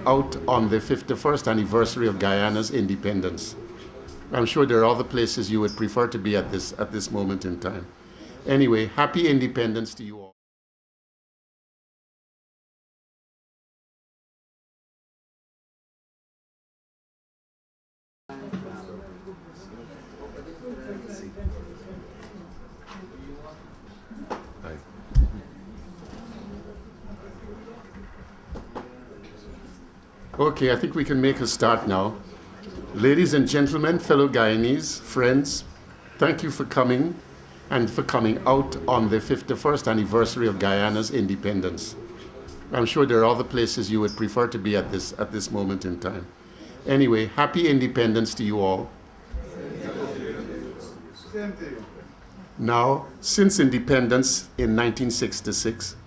coming out on the 51st anniversary of Guyana's independence. I'm sure there are other places you would prefer to be at this moment in time. Anyway, happy independence to you all. Okay, I think we can make a start now. Ladies and gentlemen, fellow Guyanese, friends, thank you for coming and for coming out on the 51st anniversary of Guyana's independence. I'm sure there are other places you would prefer to be at this moment in time. Anyway, happy independence to you all. Now, since independence in 1966,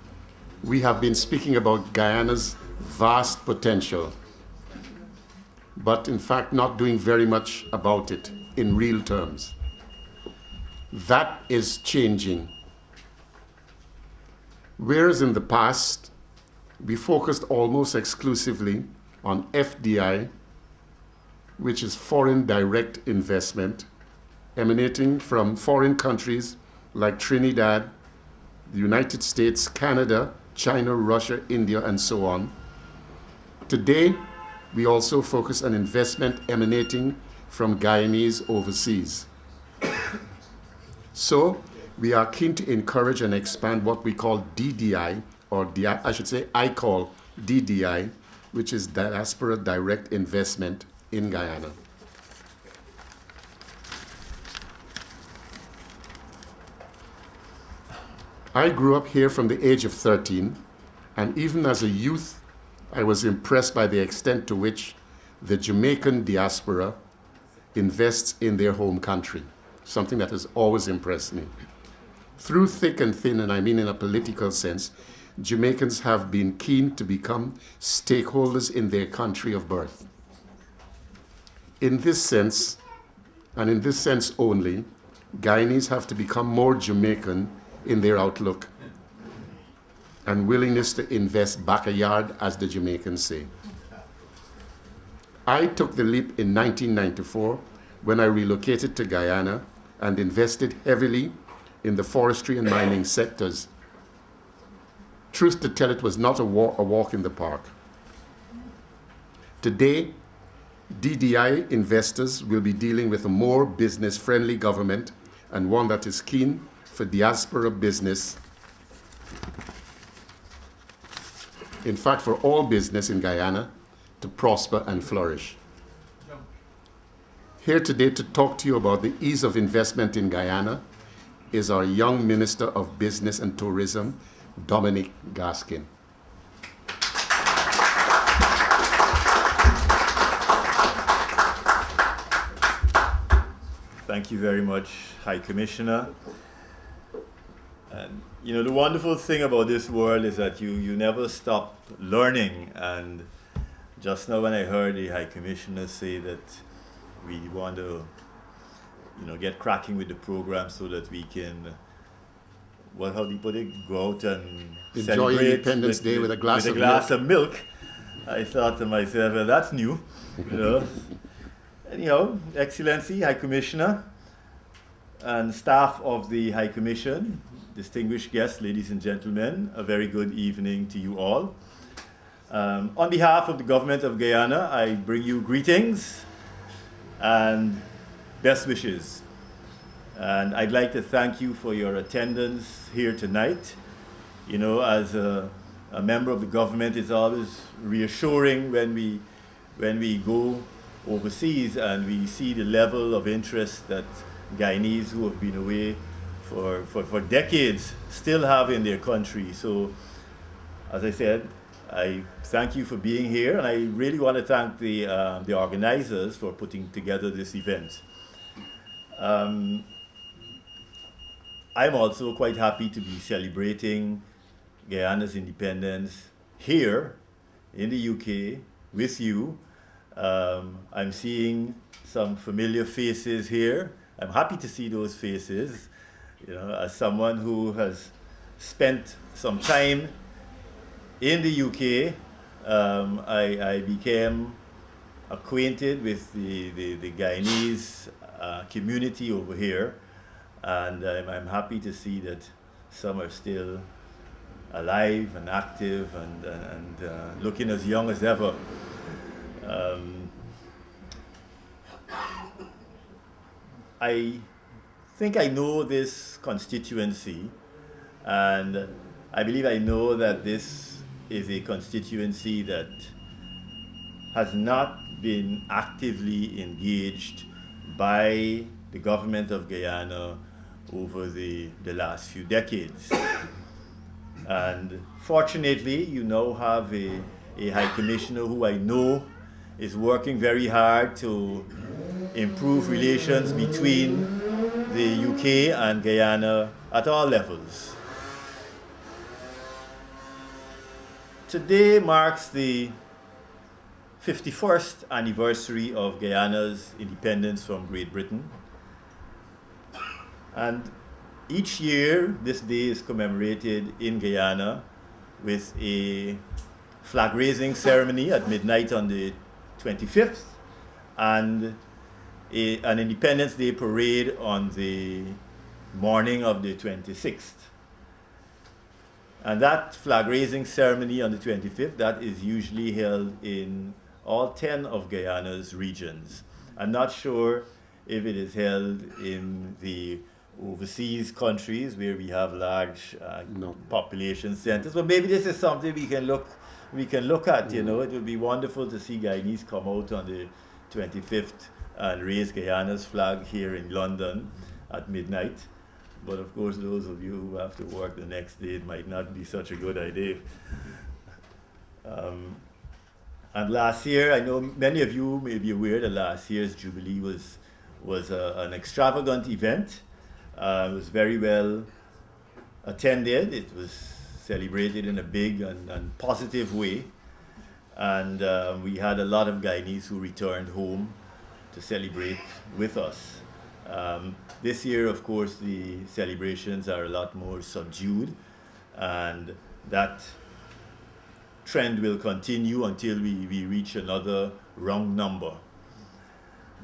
we have been speaking about Guyana's vast potential, but in fact not doing very much about it in real terms. That is changing. Whereas in the past, we focused almost exclusively on FDI, which is foreign direct investment, emanating from foreign countries like Trinidad, the United States, Canada, China, Russia, India, and so on. Today, we also focus on investment emanating from Guyanese overseas. So, we are keen to encourage and expand what we call DDI, or I call DDI, which is Diaspora Direct Investment in Guyana. I grew up here from the age of 13, and even as a youth, I was impressed by the extent to which the Jamaican diaspora invests in their home country, something that has always impressed me. Through thick and thin, and I mean in a political sense, Jamaicans have been keen to become stakeholders in their country of birth. In this sense, and in this sense only, Guyanese have to become more Jamaican in their outlook and willingness to invest backyard, as the Jamaicans say. I took the leap in 1994 when I relocated to Guyana and invested heavily in the forestry and mining sectors. Truth to tell, it was not a walk in the park. Today, DDI investors will be dealing with a more business-friendly government and one that is keen for diaspora business, in fact, for all business in Guyana to prosper and flourish. Here today to talk to you about the ease of investment in Guyana is our young Minister of Business and Tourism, Dominic Gaskin. Thank you very much, High Commissioner. And you know, the wonderful thing about this world is that you never stop learning. And just now when I heard the High Commissioner say that we want to, get cracking with the program so that we can, how do you put it, go out and enjoy celebrate Independence Day with a glass of milk. I thought to myself, well, that's new, Anyhow, Excellency, High Commissioner, and staff of the High Commission, distinguished guests, ladies and gentlemen, a very good evening to you all. On behalf of the government of Guyana, I bring you greetings and best wishes. And I'd like to thank you for your attendance here tonight. You know, as a member of the government, it's always reassuring when we go overseas and we see the level of interest that Guyanese who have been away for decades still have in their country. So, as I said, I thank you for being here, and I really want to thank the organizers for putting together this event. I'm also quite happy to be celebrating Guyana's independence here in the UK with you. I'm seeing some familiar faces here. I'm happy to see those faces. You know, as someone who has spent some time in the UK I became acquainted with the Guyanese community over here, and I'm happy to see that some are still alive and active and looking as young as ever. I think I know this constituency, and I believe I know that this is a constituency that has not been actively engaged by the government of Guyana over the last few decades. And fortunately, you now have a High Commissioner who I know is working very hard to improve relations between the UK and Guyana at all levels. Today marks the 51st anniversary of Guyana's independence from Great Britain. And each year, this day is commemorated in Guyana with a flag-raising ceremony at midnight on the 25th and an Independence Day parade on the morning of the 26th. And that flag-raising ceremony on the 25th, that is usually held in all 10 of Guyana's regions. I'm not sure if it is held in the overseas countries where we have large population centers, but maybe this is something we can look at. You know, it would be wonderful to see Guyanese come out on the 25th and raise Guyana's flag here in London at midnight. But of course, those of you who have to work the next day, it might not be such a good idea. And last year, I know many of you may be aware that last year's Jubilee was an extravagant event. It was very well attended. It was celebrated in a big and positive way. And we had a lot of Guyanese who returned home to celebrate with us. This year, of course, the celebrations are a lot more subdued, and that trend will continue until we reach another round number.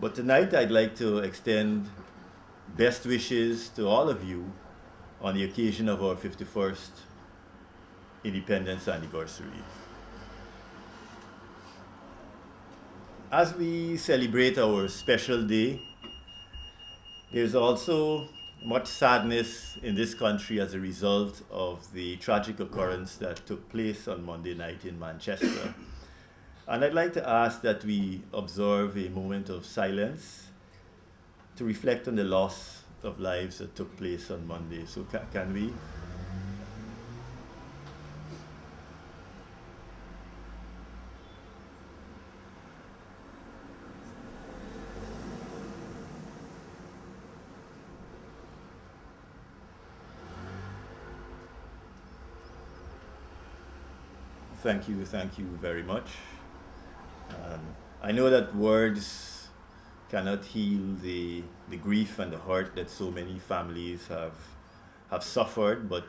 But tonight, I'd like to extend best wishes to all of you on the occasion of our 51st independence anniversary. As we celebrate our special day, there's also much sadness in this country as a result of the tragic occurrence that took place on Monday night in Manchester. And I'd like to ask that we observe a moment of silence to reflect on the loss of lives that took place on Monday. So can we? Thank you very much. I know that words cannot heal the grief and the hurt that so many families have suffered, but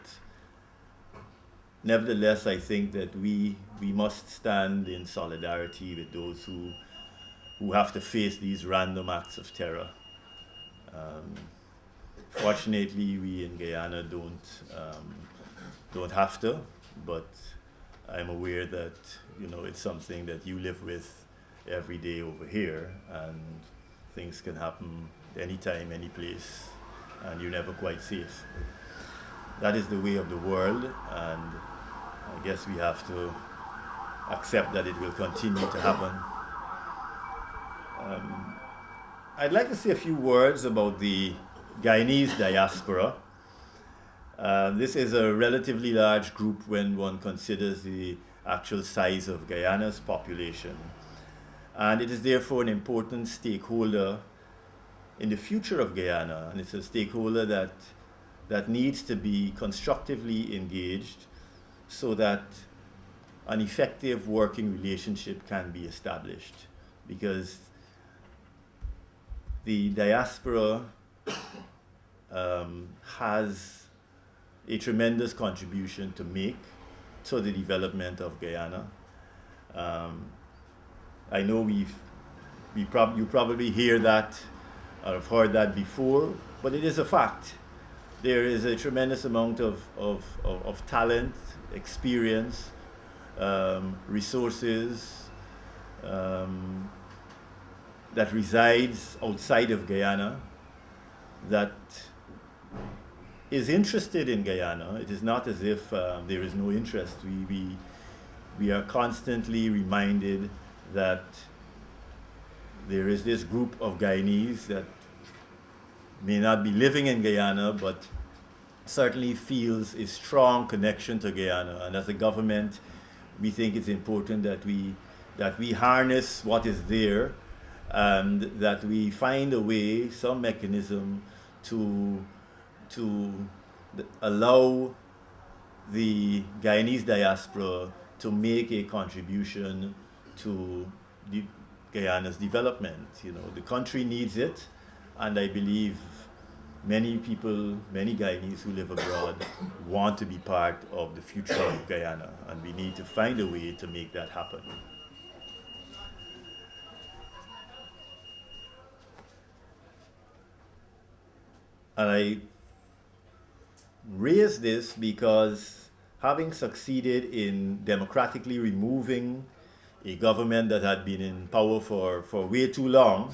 nevertheless, I think that we must stand in solidarity with those who have to face these random acts of terror. Fortunately, we in Guyana don't have to, but I'm aware that, you know, it's something that you live with every day over here, and things can happen anytime, any place, and you're never quite safe. That is the way of the world, and I guess we have to accept that it will continue to happen. I'd like to say a few words about the Guyanese diaspora. This is a relatively large group when one considers the actual size of Guyana's population. And it is therefore an important stakeholder in the future of Guyana. And it's a stakeholder that needs to be constructively engaged so that an effective working relationship can be established. Because the diaspora has a tremendous contribution to make to the development of Guyana. I know you probably hear that or have heard that before, but it is a fact. There is a tremendous amount of talent, experience, resources that resides outside of Guyana that is interested in Guyana. It is not as if there is no interest. We are constantly reminded that there is this group of Guyanese that may not be living in Guyana, but certainly feels a strong connection to Guyana. And as a government, we think it's important that we harness what is there and that we find a way, some mechanism to allow the Guyanese diaspora to make a contribution to Guyana's development. You know, the country needs it, and I believe many people, many Guyanese who live abroad want to be part of the future of Guyana, and we need to find a way to make that happen. And I raise this because having succeeded in democratically removing a government that had been in power for way too long,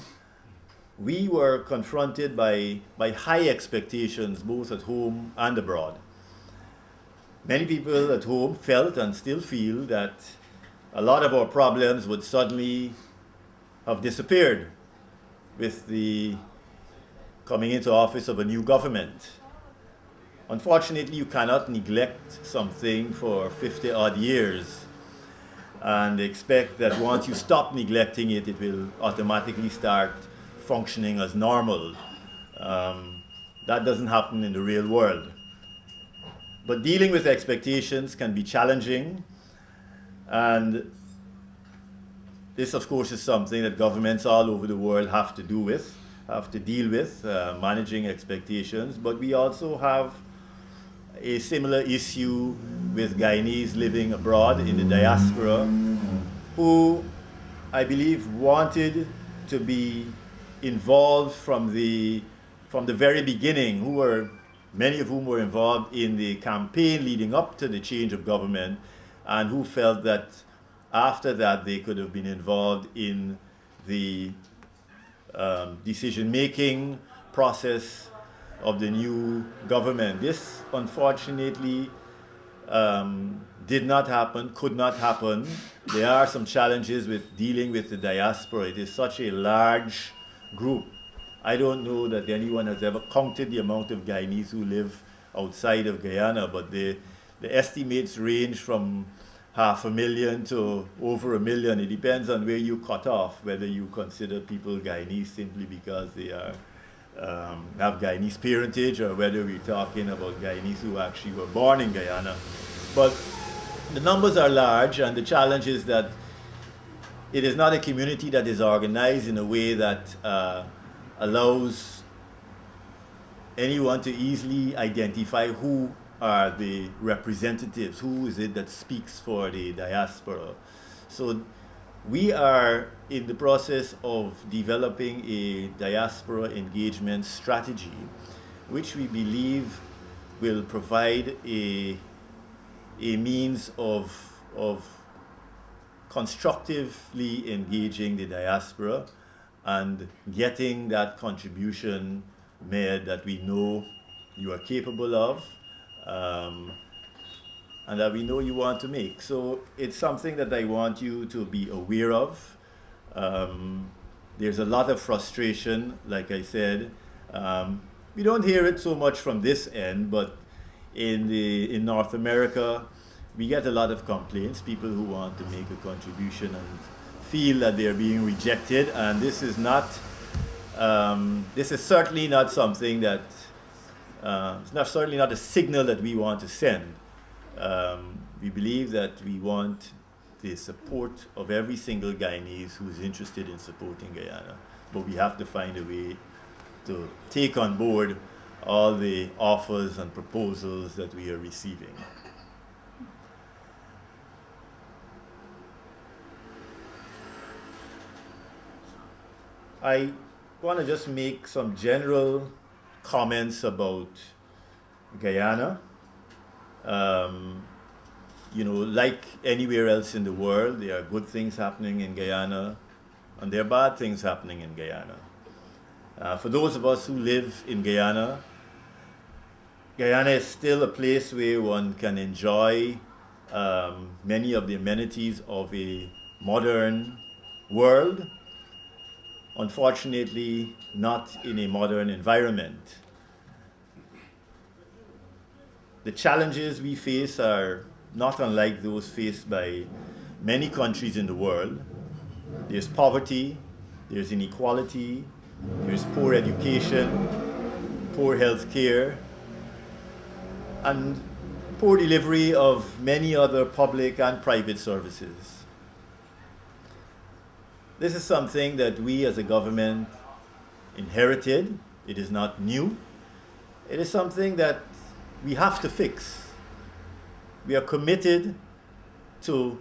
we were confronted by high expectations both at home and abroad. Many people at home felt and still feel that a lot of our problems would suddenly have disappeared with the coming into office of a new government. Unfortunately, you cannot neglect something for 50-odd years and expect that once you stop neglecting it, it will automatically start functioning as normal. That doesn't happen in the real world. But dealing with expectations can be challenging, and this, of course, is something that governments all over the world have to deal with, managing expectations. But we also have a similar issue with Guyanese living abroad in the diaspora who I believe wanted to be involved from the very beginning, many of whom were involved in the campaign leading up to the change of government, and who felt that after that they could have been involved in the decision-making process of the new government. This, unfortunately, did not happen, could not happen. There are some challenges with dealing with the diaspora. It is such a large group. I don't know that anyone has ever counted the amount of Guyanese who live outside of Guyana, but the estimates range from 500,000 to over 1 million. It depends on where you cut off, whether you consider people Guyanese simply because they are have Guyanese parentage, or whether we're talking about Guyanese who actually were born in Guyana. But the numbers are large, and the challenge is that it is not a community that is organized in a way that allows anyone to easily identify who are the representatives, who is it that speaks for the diaspora. So we are in the process of developing a diaspora engagement strategy, which we believe will provide a means of constructively engaging the diaspora and getting that contribution made that we know you are capable of, and that we know you want to make. So it's something that I want you to be aware of. There's a lot of frustration, like I said. We don't hear it so much from this end, but in North America, we get a lot of complaints, people who want to make a contribution and feel that they're being rejected, and this is certainly not something that, certainly not a signal that we want to send. We believe that we want the support of every single Guyanese who's interested in supporting Guyana, but we have to find a way to take on board all the offers and proposals that we are receiving. I want to just make some general comments about Guyana. You know, like anywhere else in the world, there are good things happening in Guyana, and there are bad things happening in Guyana. For those of us who live in Guyana, Guyana is still a place where one can enjoy many of the amenities of a modern world. Unfortunately, not in a modern environment. The challenges we face are not unlike those faced by many countries in the world. There's poverty, there's inequality, there's poor education, poor health care, and poor delivery of many other public and private services. This is something that we as a government inherited. It is not new. It is something that we have to fix. We are committed to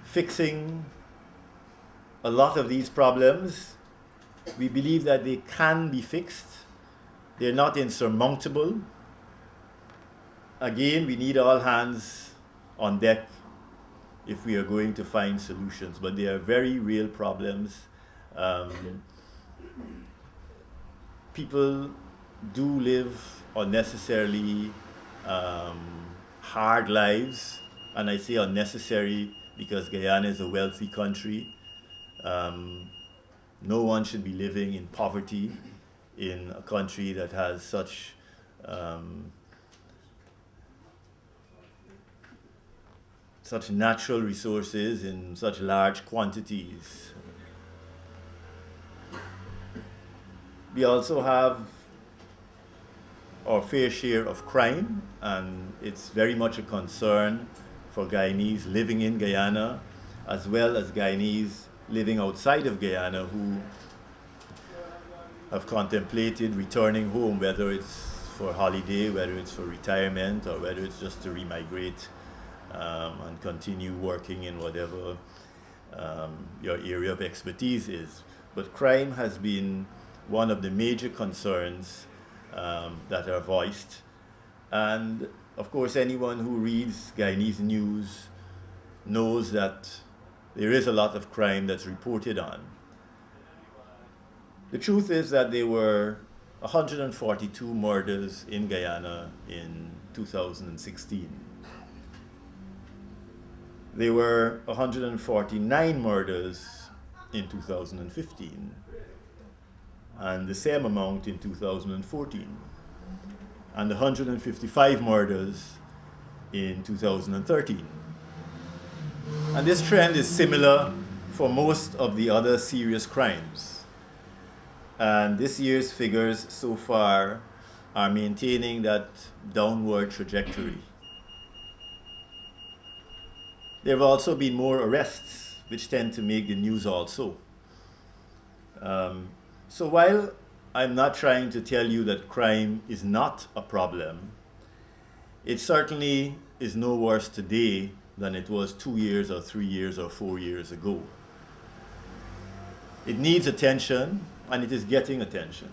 fixing a lot of these problems. We believe that they can be fixed. They're not insurmountable. Again, we need all hands on deck if we are going to find solutions, but they are very real problems. People do live unnecessarily hard lives, and I say unnecessary because Guyana is a wealthy country. No one should be living in poverty in a country that has such such natural resources in such large quantities. We also have our fair share of crime, and it's very much a concern for Guyanese living in Guyana, as well as Guyanese living outside of Guyana who have contemplated returning home, whether it's for holiday, whether it's for retirement, or whether it's just to remigrate and continue working in whatever your area of expertise is. But crime has been one of the major concerns that are voiced. And of course, anyone who reads Guyanese news knows that there is a lot of crime that's reported on. The truth is that there were 142 murders in Guyana in 2016. There were 149 murders in 2015, and the same amount in 2014, and 155 murders in 2013. And this trend is similar for most of the other serious crimes. And this year's figures so far are maintaining that downward trajectory. There have also been more arrests, which tend to make the news also. So while I'm not trying to tell you that crime is not a problem, it certainly is no worse today than it was 2 years or 3 years or 4 years ago. It needs attention, and it is getting attention.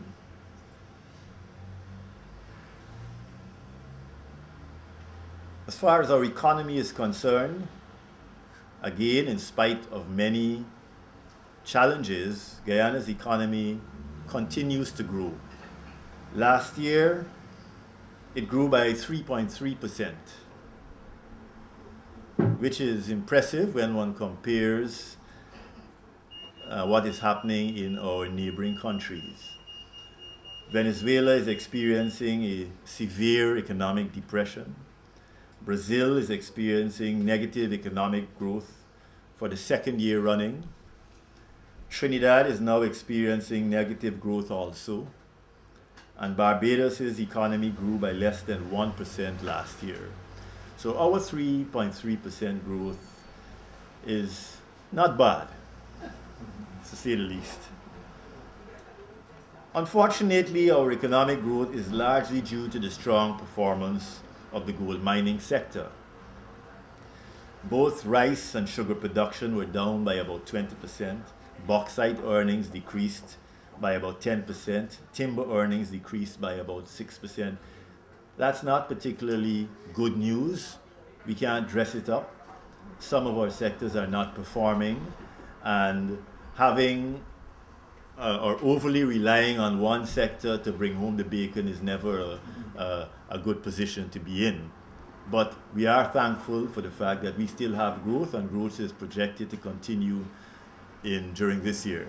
As far as our economy is concerned, again, in spite of many challenges, Guyana's economy continues to grow. Last year, it grew by 3.3%, which is impressive when one compares what is happening in our neighboring countries. Venezuela is experiencing a severe economic depression. Brazil is experiencing negative economic growth for the second year running. Trinidad is now experiencing negative growth also. And Barbados' economy grew by less than 1% last year. So our 3.3% growth is not bad, to say the least. Unfortunately, our economic growth is largely due to the strong performance of the gold mining sector. Both rice and sugar production were down by about 20%. Bauxite earnings decreased by about 10%. Timber earnings decreased by about 6%. That's not particularly good news. We can't dress it up. Some of our sectors are not performing, and having or overly relying on one sector to bring home the bacon is never a good position to be in. But we are thankful for the fact that we still have growth, and growth is projected to continue during this year.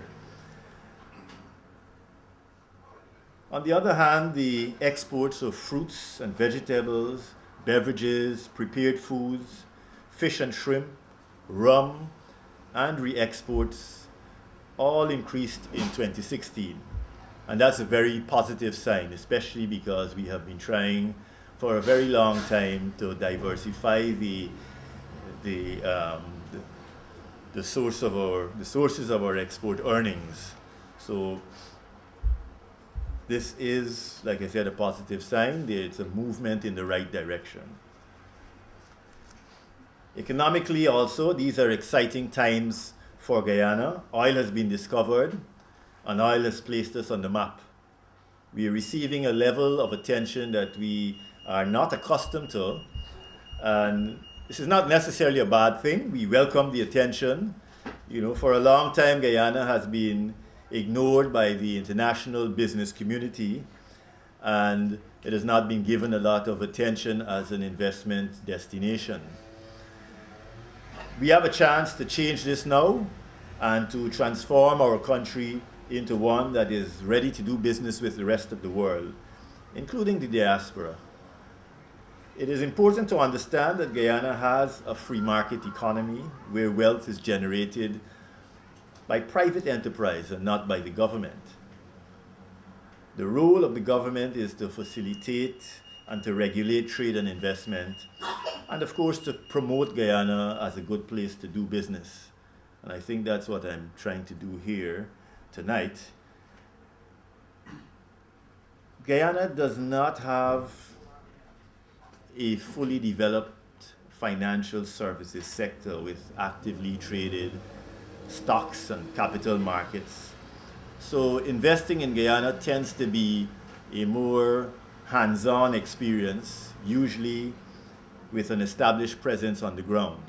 On the other hand, the exports of fruits and vegetables, beverages, prepared foods, fish and shrimp, rum, and re-exports all increased in 2016. And that's a very positive sign, especially because we have been trying for a very long time to diversify the sources of our export earnings. So this is, like I said, a positive sign. It's a movement in the right direction. Economically also, these are exciting times for Guyana. Oil has been discovered, and oil has placed us on the map. We are receiving a level of attention that we are not accustomed to, and this is not necessarily a bad thing. We welcome the attention. You know, for a long time, Guyana has been ignored by the international business community, and it has not been given a lot of attention as an investment destination. We have a chance to change this now and to transform our country into one that is ready to do business with the rest of the world, including the diaspora. It is important to understand that Guyana has a free market economy where wealth is generated by private enterprise and not by the government. The role of the government is to facilitate and to regulate trade and investment, and of course to promote Guyana as a good place to do business. And I think that's what I'm trying to do here tonight. Guyana does not have a fully developed financial services sector with actively traded stocks and capital markets. So investing in Guyana tends to be a more hands-on experience, usually with an established presence on the ground.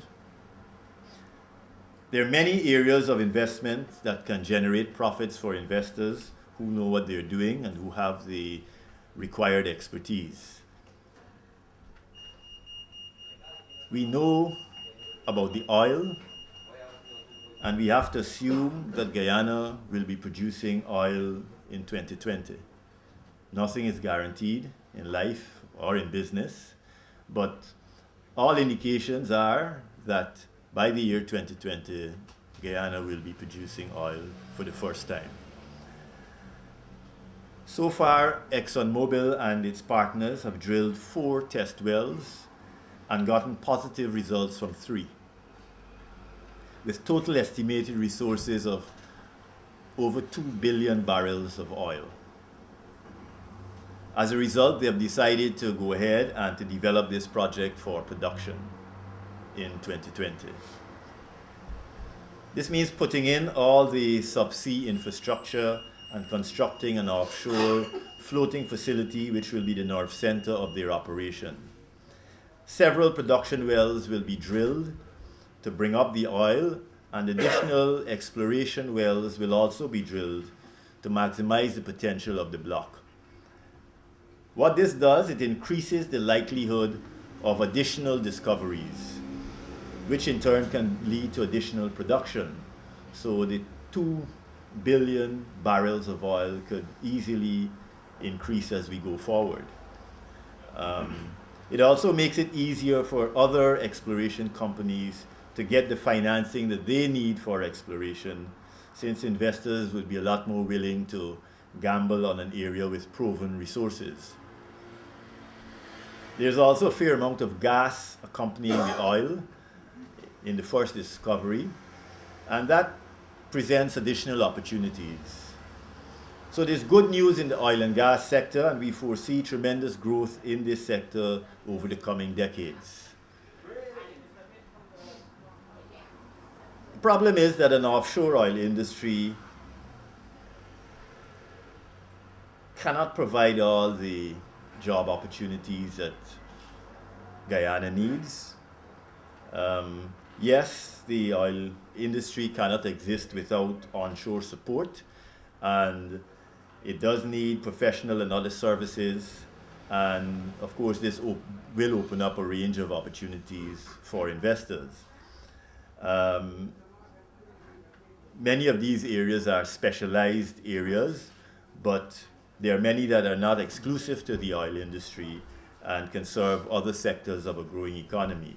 There are many areas of investment that can generate profits for investors who know what they're doing and who have the required expertise. We know about the oil, and we have to assume that Guyana will be producing oil in 2020. Nothing is guaranteed in life or in business, but all indications are that by the year 2020, Guyana will be producing oil for the first time. So far, ExxonMobil and its partners have drilled 4 test wells and gotten positive results from 3, with total estimated resources of over 2 billion barrels of oil. As a result, they have decided to go ahead and to develop this project for production in 2020. This means putting in all the subsea infrastructure and constructing an offshore floating facility which will be the nerve center of their operation. Several production wells will be drilled to bring up the oil, and additional exploration wells will also be drilled to maximize the potential of the block. What this does, it increases the likelihood of additional discoveries, which in turn can lead to additional production. So the 2 billion barrels of oil could easily increase as we go forward. It also makes it easier for other exploration companies to get the financing that they need for exploration, since investors would be a lot more willing to gamble on an area with proven resources. There's also a fair amount of gas accompanying the oil in the first discovery, and that presents additional opportunities. So there's good news in the oil and gas sector, and we foresee tremendous growth in this sector over the coming decades. The problem is that an offshore oil industry cannot provide all the job opportunities that Guyana needs. Yes, the oil industry cannot exist without onshore support, and it does need professional and other services, and of course this will open up a range of opportunities for investors. Many of these areas are specialized areas, but there are many that are not exclusive to the oil industry and can serve other sectors of a growing economy.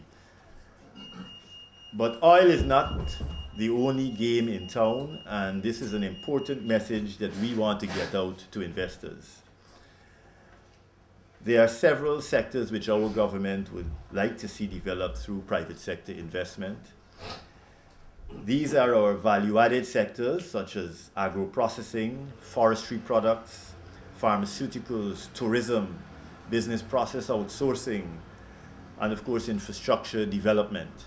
But oil is not the only game in town, and this is an important message that we want to get out to investors. There are several sectors which our government would like to see developed through private sector investment. These are our value-added sectors such as agro-processing, forestry products, pharmaceuticals, tourism, business process outsourcing, and of course infrastructure development.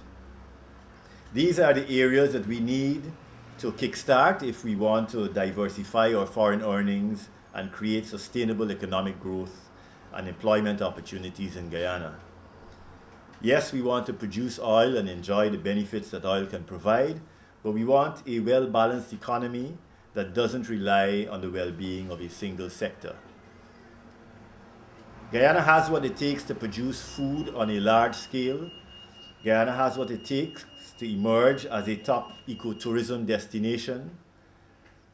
These are the areas that we need to kickstart if we want to diversify our foreign earnings and create sustainable economic growth and employment opportunities in Guyana. Yes, we want to produce oil and enjoy the benefits that oil can provide, but we want a well-balanced economy that doesn't rely on the well-being of a single sector. Guyana has what it takes to produce food on a large scale. Guyana has what it takes to emerge as a top ecotourism destination.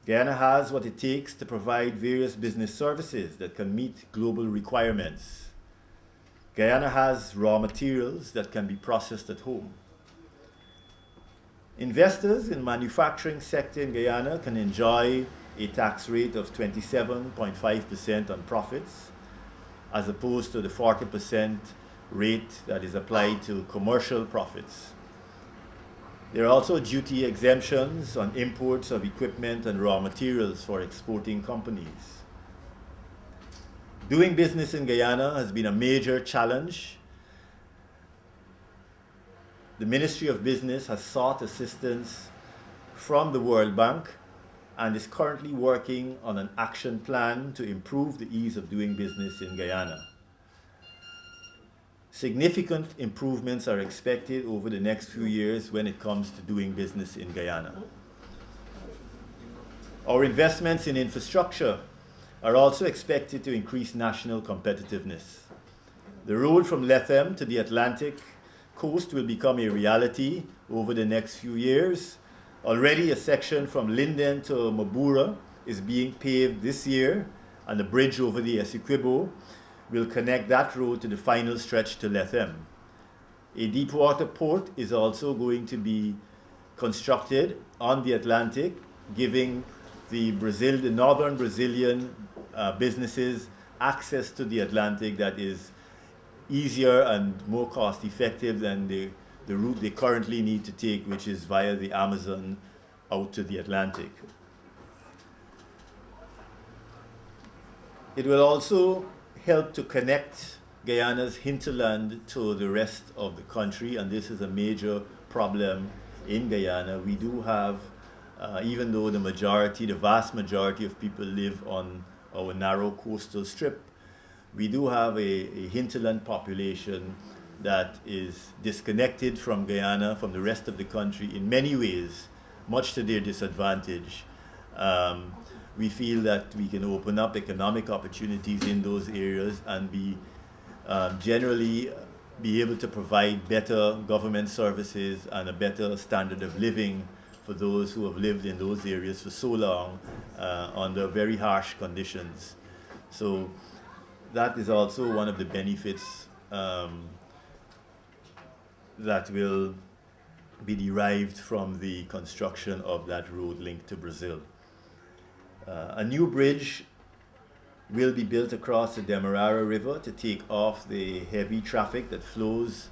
Guyana has what it takes to provide various business services that can meet global requirements. Guyana has raw materials that can be processed at home. Investors in manufacturing sector in Guyana can enjoy a tax rate of 27.5% on profits, as opposed to the 40% rate that is applied to commercial profits. There are also duty exemptions on imports of equipment and raw materials for exporting companies. Doing business in Guyana has been a major challenge. The Ministry of Business has sought assistance from the World Bank and is currently working on an action plan to improve the ease of doing business in Guyana. Significant improvements are expected over the next few years when it comes to doing business in Guyana. Our investments in infrastructure are also expected to increase national competitiveness. The road from Lethem to the Atlantic coast will become a reality over the next few years. Already a section from Linden to Mabura is being paved this year, and the bridge over the Essequibo will connect that road to the final stretch to Lethem. A deepwater port is also going to be constructed on the Atlantic, giving the northern Brazilian businesses access to the Atlantic that is easier and more cost effective than the route they currently need to take, which is via the Amazon out to the Atlantic. It will also help to connect Guyana's hinterland to the rest of the country, and this is a major problem in Guyana. We do have, even though the vast majority of people live on our narrow coastal strip, we do have a hinterland population that is disconnected from Guyana, from the rest of the country in many ways, much to their disadvantage. We feel that we can open up economic opportunities in those areas and generally be able to provide better government services and a better standard of living for those who have lived in those areas for so long under very harsh conditions. So that is also one of the benefits that will be derived from the construction of that road linked to Brazil. A new bridge will be built across the Demerara River to take off the heavy traffic that flows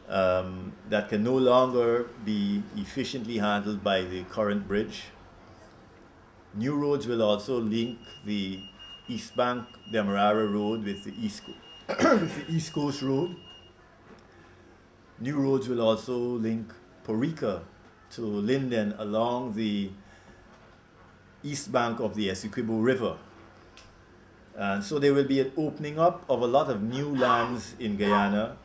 that can no longer be efficiently handled by the current bridge. New roads will also link the East Bank Demerara Road with the East Coast Road. New roads will also link Porica to Linden along the east bank of the Essequibo River. And so there will be an opening up of a lot of new lands in Guyana,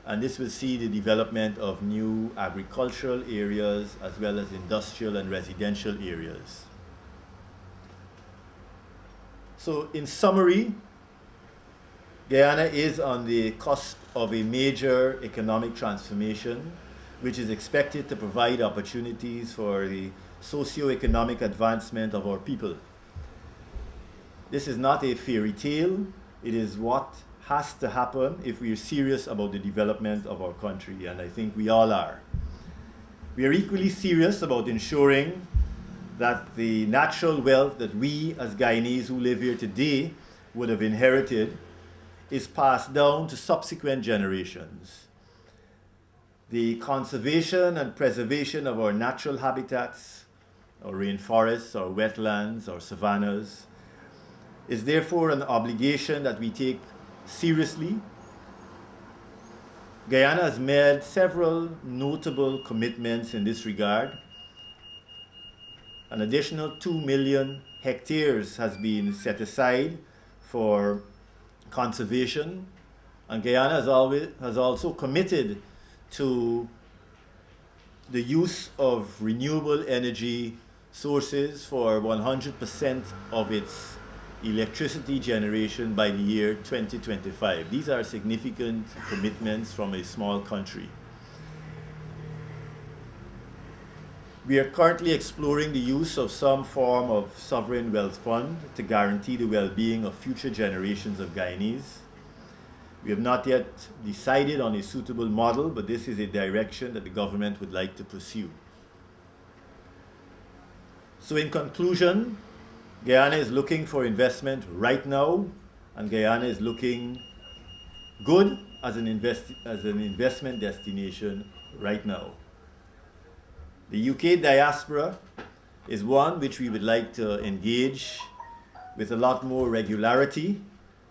and this will see the development of new agricultural areas as well as industrial and residential areas. So in summary, Guyana is on the cusp of a major economic transformation, which is expected to provide opportunities for the socio-economic advancement of our people. This is not a fairy tale. It is what has to happen if we are serious about the development of our country, and I think we all are. We are equally serious about ensuring that the natural wealth that we as Guyanese who live here today would have inherited is passed down to subsequent generations. The conservation and preservation of our natural habitats, our rainforests, our wetlands, our savannas, is therefore an obligation that we take seriously. Guyana has made several notable commitments in this regard. An additional 2 million hectares has been set aside for conservation, and Guyana has also committed to the use of renewable energy sources for 100% of its electricity generation by the year 2025. These are significant commitments from a small country. We are currently exploring the use of some form of sovereign wealth fund to guarantee the well-being of future generations of Guyanese. We have not yet decided on a suitable model, but this is a direction that the government would like to pursue. So in conclusion, Guyana is looking for investment right now, and Guyana is looking good as an investment destination right now. The UK diaspora is one which we would like to engage with a lot more regularity,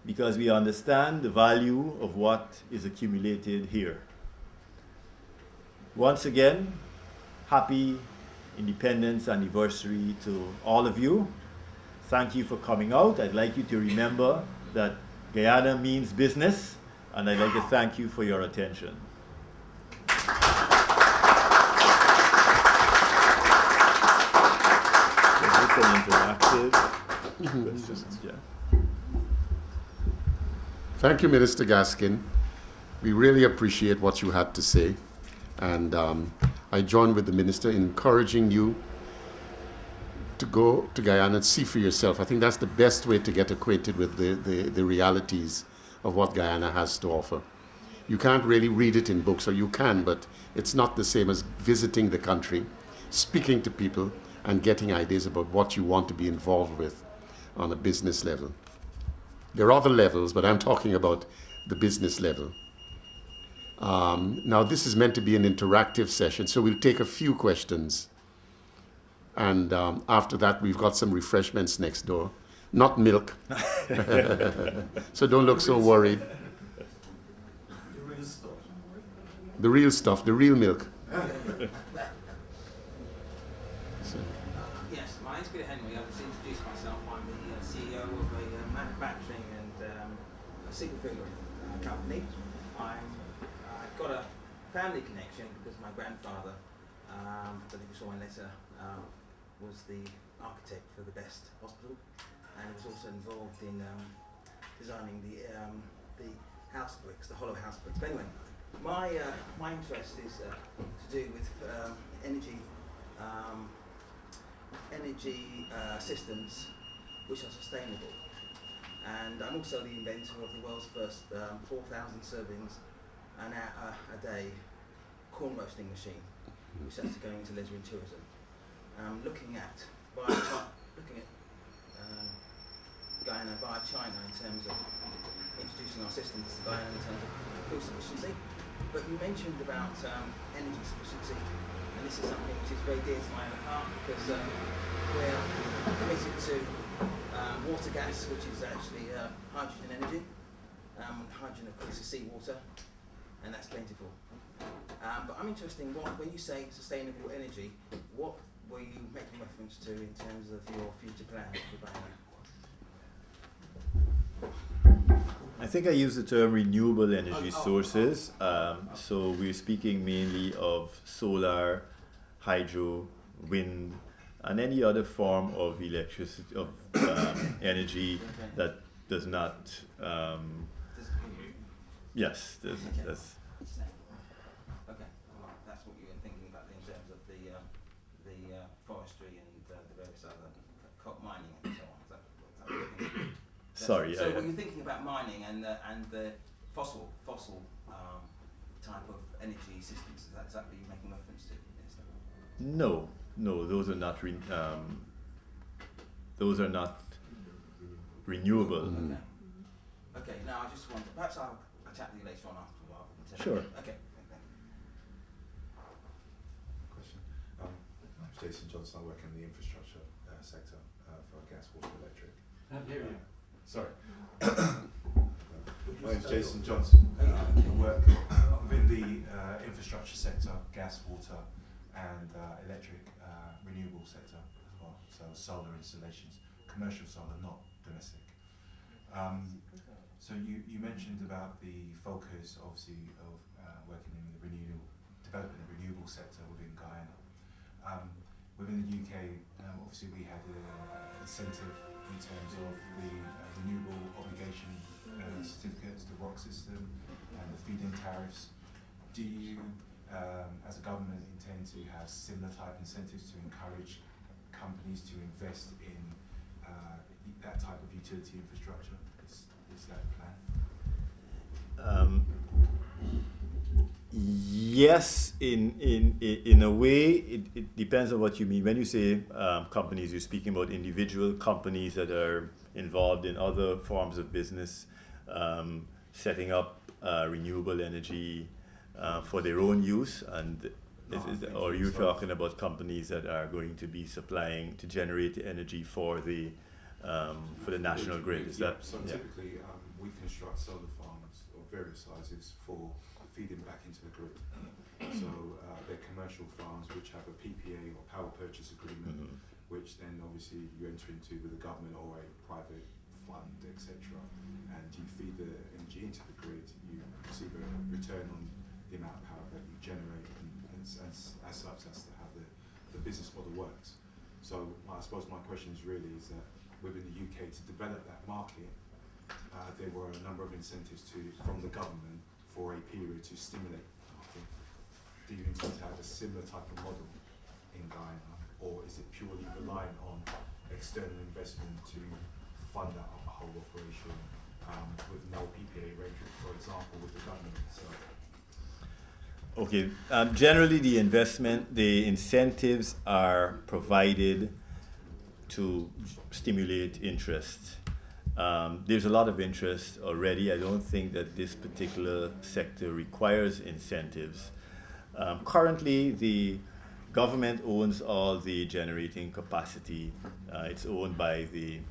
because we understand the value of what is accumulated here. Once again, happy Independence Anniversary to all of you. Thank you for coming out. I'd like you to remember that Guyana means business, and I'd like to thank you for your attention. Interactive questions, yeah. Thank you, Minister Gaskin. We really appreciate what you had to say, and I join with the Minister in encouraging you to go to Guyana and see for yourself. I think that's the best way to get acquainted with the realities of what Guyana has to offer. You can't really read it in books, or you can, but it's not the same as visiting the country, speaking to people, and getting ideas about what you want to be involved with on a business level. There are other levels, but I'm talking about the business level. Now, this is meant to be an interactive session, so we'll take a few questions. And after that, we've got some refreshments next door. Not milk. So don't look so worried. The real stuff, the real milk. Yes, my name's Peter Henry. I'll just introduce myself. I'm the CEO of a manufacturing and a single finger company. I've got a family connection because my grandfather, I think you saw my letter, was the architect for the best hospital, and was also involved in designing the house bricks, the hollow house bricks. But anyway, my interest is to do with energy systems which are sustainable, and I'm also the inventor of the world's first 4,000 servings a day corn roasting machine, which is actually going into leisure and tourism. Looking at Guyana via China in terms of introducing our systems to Guyana in terms of food sufficiency. But you mentioned about energy sufficiency, and this is something which is very dear to my own heart, because we're committed to water gas, which is actually hydrogen energy. Hydrogen, of course, is seawater, and that's plentiful. But I'm interested in when you say sustainable energy, what were you making reference to in terms of your future plans for Guyana? I think I use the term renewable energy Oh, sources. So we're speaking mainly of solar, hydro, wind, and any other form of electricity, of energy Okay. that does not. Yes, that's Okay, well, that's what you were thinking about in terms of the forestry and the various other mining and so on. Is that what you're thinking? sorry. So were you thinking about mining and the fossil type of energy systems? Is that what you're making reference to? No, those are not renewable. Okay. Okay. Now I just want to, perhaps I'll chat with you later on after a while. Sure. Okay. Question. My name's Jason Johnson. I work in the infrastructure sector for gas, water, electric. Sorry. My name's Jason Johnson. I work within the infrastructure sector, gas, water, and electric renewable sector as well. So solar installations, commercial solar, not domestic. So you mentioned about the focus, obviously, of working in the developing the renewable sector within Guyana. Within the UK, obviously we had an incentive in terms of the renewable obligation certificates, the ROC system, and the feed-in tariffs. Do you, as a government, intend to have similar type incentives to encourage companies to invest in that type of utility infrastructure? Is that the plan? Yes, in a way, it depends on what you mean. When you say companies, you're speaking about individual companies that are involved in other forms of business, setting up renewable energy for their own use, and or you're talking about companies that are going to be supplying to generate the energy for the national grid. Is that? So typically, we construct solar farms of various sizes for feeding back into the grid. So they're commercial farms which have a PPA or power purchase agreement, which then obviously you enter into with the government or a private fund, etc. And you feed the energy into the grid, you receive a return on the amount of power that you generate, and as such, that's how the business model works. So I suppose my question is that within the UK, to develop that market, there were a number of incentives from the government for a period to stimulate the market. Do you intend to have a similar type of model in Guyana, or is it purely relying on external investment to fund that whole operation with no PPA arrangement, for example, with the government itself? Okay. Generally, the incentives are provided to stimulate interest. There's a lot of interest already. I don't think that this particular sector requires incentives. Currently, the government owns all the generating capacity. It's owned by the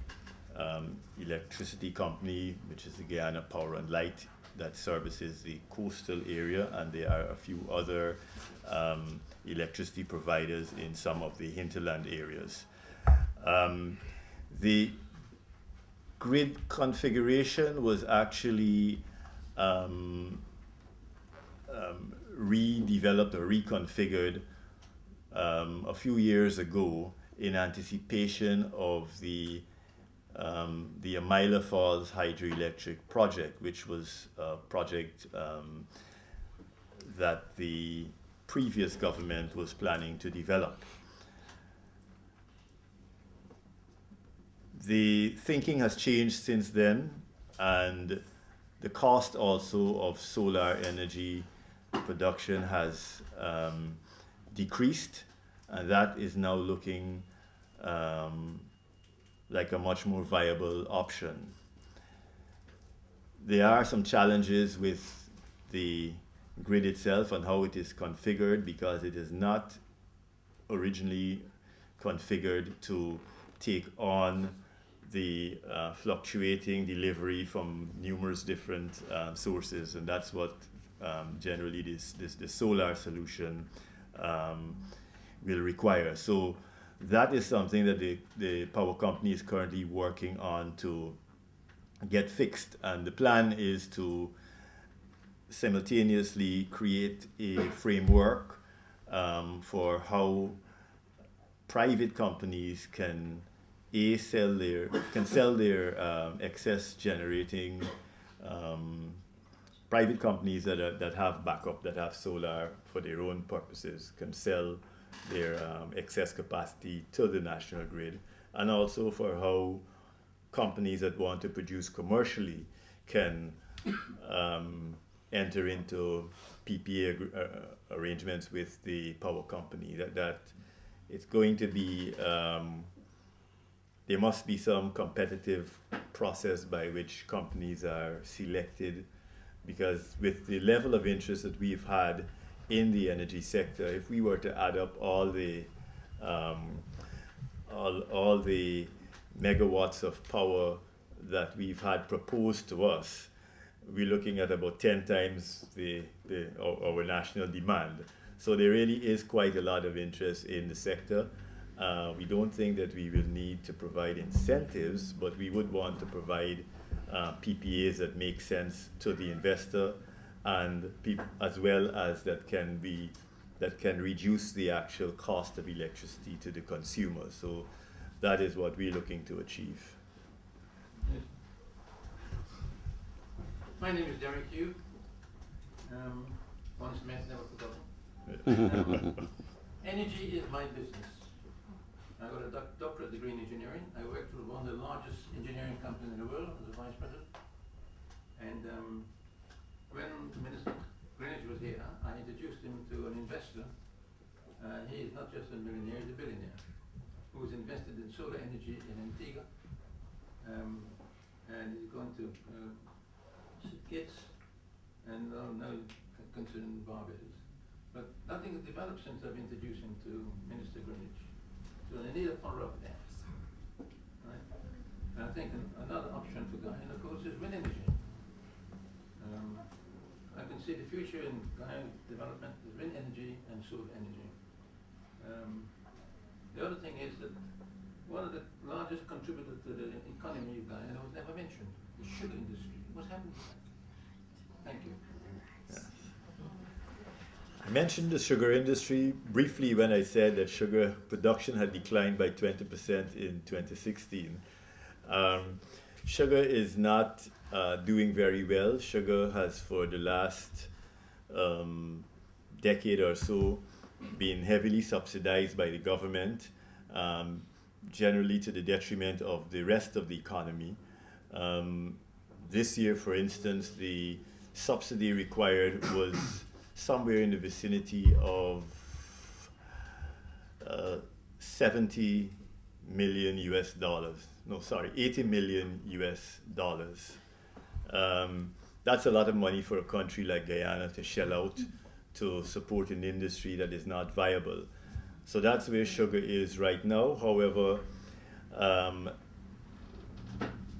electricity company, which is the Guyana Power and Light, that services the coastal area, and there are a few other electricity providers in some of the hinterland areas. The grid configuration was actually redeveloped or reconfigured a few years ago in anticipation of the Amila Falls hydroelectric project, which was a project that the previous government was planning to develop. The thinking has changed since then, and the cost also of solar energy production has decreased, and that is now looking like a much more viable option. There are some challenges with the grid itself and how it is configured, because it is not originally configured to take on the fluctuating delivery from numerous different sources, and that's what generally the solar solution will require. So that is something that the power company is currently working on to get fixed. And the plan is to simultaneously create a framework for how private companies can sell their excess generating private companies that have backup, that have solar for their own purposes, can sell their excess capacity to the national grid, and also for how companies that want to produce commercially can enter into PPA arrangements with the power company. That it's going to be, there must be some competitive process by which companies are selected, because with the level of interest that we've had in the energy sector, if we were to add up all the megawatts of power that we've had proposed to us, we're looking at about 10 times our national demand. So there really is quite a lot of interest in the sector. We don't think that we will need to provide incentives, but we would want to provide PPAs that make sense to the investor, and as well as that can reduce the actual cost of electricity to the consumer. So that is what we're looking to achieve. Yes. My name is Derek Hugh. Once met, never forgotten. Energy is my business. I got a doctorate degree in engineering. I worked for one of the largest engineering companies in the world as a vice president. And when Minister Greenwich was here, I introduced him to an investor. He is not just a millionaire, he's a billionaire, who's invested in solar energy in Antigua. And he's going to Kitts and now considering Barbados. But nothing has developed since I've introduced him to Minister Greenwich. So they need a follow-up there. Right? And I think another option for Guyana, of course, is wind energy. I can see the future in Guyana development is wind energy and solar energy. The other thing is that one of the largest contributors to the economy of Guyana was never mentioned, the sugar industry. What's happened to that? Thank you. Yeah. I mentioned the sugar industry briefly when I said that sugar production had declined by 20% in 2016. Sugar is not doing very well. Sugar has, for the last decade or so, been heavily subsidized by the government, generally to the detriment of the rest of the economy. This year, for instance, the subsidy required was somewhere in the vicinity of 70 million US dollars. No, sorry, 80 million US dollars. That's a lot of money for a country like Guyana to shell out to support an industry that is not viable. So that's where sugar is right now. However,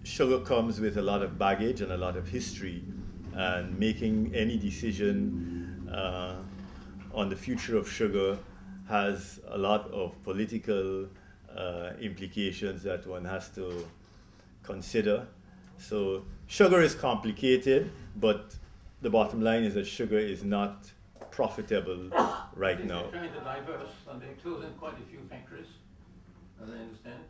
sugar comes with a lot of baggage and a lot of history, and making any decision on the future of sugar has a lot of political implications that one has to consider. So sugar is complicated, but the bottom line is that sugar is not profitable right now. They're trying to diverse, and they're closing quite a few factories, as I understand.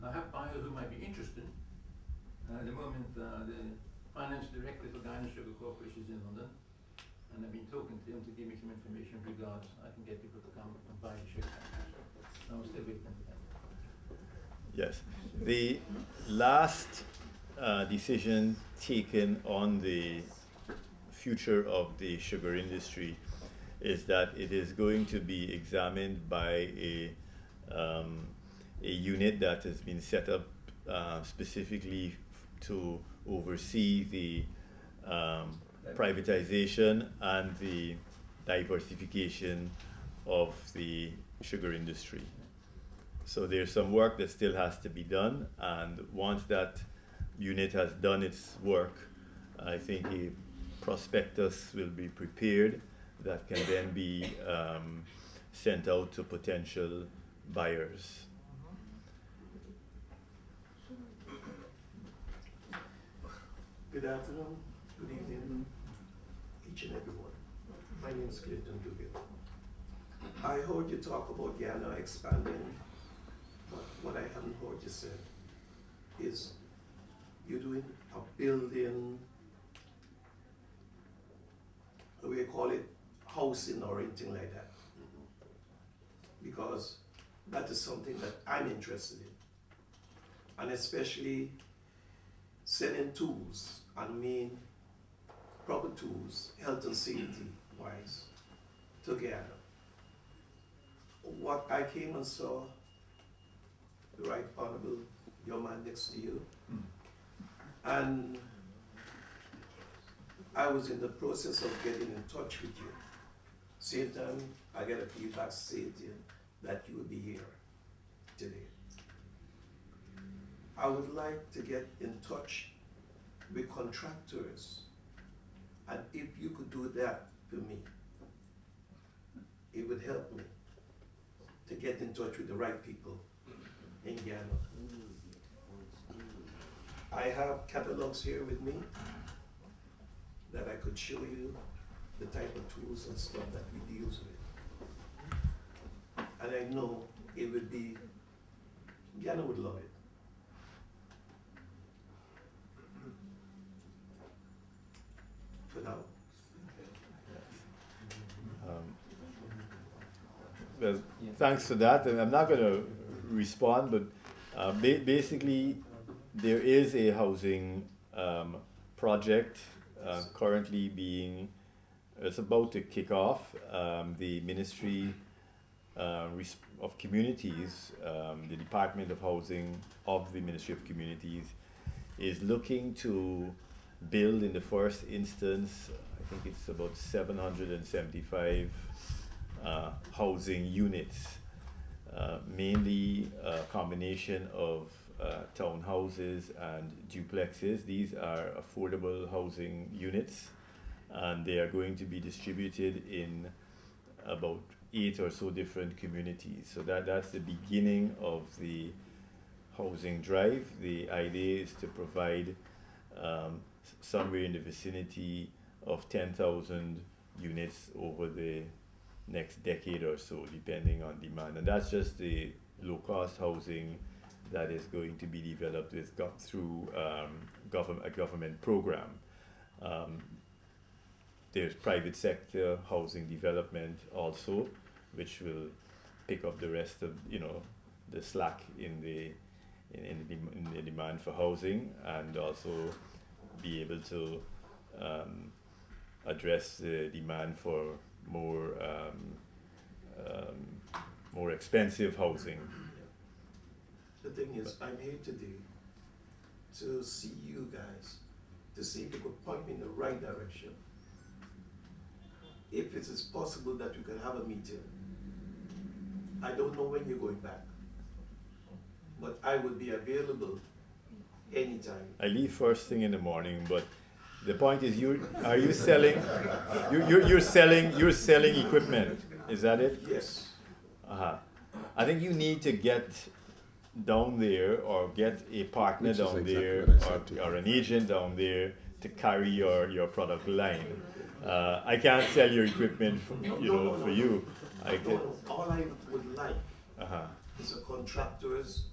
I have buyers who might be interested. At the moment, the finance director for Guyana Sugar Corporation is in London, and I've been talking to him to give me some information regards I can get people to come and buy sugar. I'm still waiting for that. Yes. The last decision taken on the future of the sugar industry is that it is going to be examined by a unit that has been set up specifically to oversee the privatization and the diversification of the sugar industry. So there's some work that still has to be done, and once that unit has done its work, I think a prospectus will be prepared that can then be sent out to potential buyers. Good afternoon, good evening, each and every one. My name is Clinton Dugan. I heard you talk about Guyana expanding, but what I haven't heard you say is you're doing a building, what do you call it, housing or anything like that. Because that is something that I'm interested in. And especially selling tools, I mean proper tools, health and safety wise, together. What I came and saw, the Right Honorable, your man next to you, and I was in the process of getting in touch with you. Same time, I get a feedback saying that you will be here today. I would like to get in touch with contractors, and if you could do that for me, it would help me to get in touch with the right people in Guyana. I have catalogs here with me that I could show you the type of tools and stuff that we deal with. And I know it would be, Guyana would love it. For now. Well, thanks for that, and I'm not going to respond, but basically there is a housing project currently being, it's about to kick off. The Ministry of Communities, the Department of Housing of the Ministry of Communities is looking to build in the first instance, I think it's about 775 housing units, mainly a combination of townhouses and duplexes. These are affordable housing units, and they are going to be distributed in about 8 or so different communities. So that's the beginning of the housing drive. The idea is to provide somewhere in the vicinity of 10,000 units over the next decade or so, depending on demand. And that's just the low-cost housing that is going to be developed through a government program. There's private sector housing development also, which will pick up the rest of the slack in the demand for housing, and also be able to address the demand for more expensive housing. The thing is, I'm here today to see you guys, to see if you could point me in the right direction. If it is possible that we can have a meeting. I don't know when you're going back, but I would be available anytime. I leave first thing in the morning, but the point is, are you selling? You're selling equipment. Is that it? Yes. I think you need to get down there, or get a partner Which is down exactly there, what I said to you. or an agent down there to carry your product line. I can't sell your equipment for you. All I would like is a contractors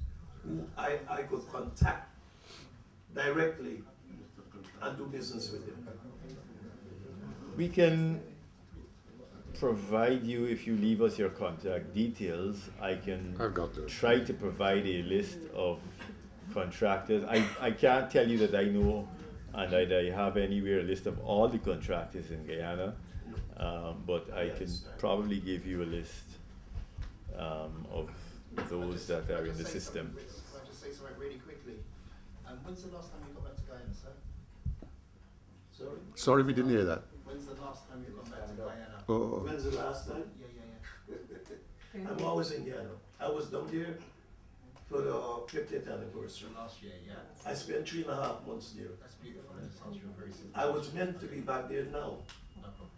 who I could contact directly and do business with them. We can provide you, if you leave us your contact details, I can I've got those. try to provide a list of contractors. I can't tell you that I know and that I have anywhere a list of all the contractors in Guyana, but I can probably give you a list of those that are in the system. Can I just say something really quickly? When's the last time you got back to Guyana, sir? Sorry? Sorry, we didn't hear that. When's the last time you got back to Guyana? Oh, When's the last time? Yeah. I'm always in Guyana. I was down there for the 50th anniversary. Last year, yeah. I spent 3.5 months there. That's beautiful. It sounds you're very simple. I was meant to be back there now. No problem.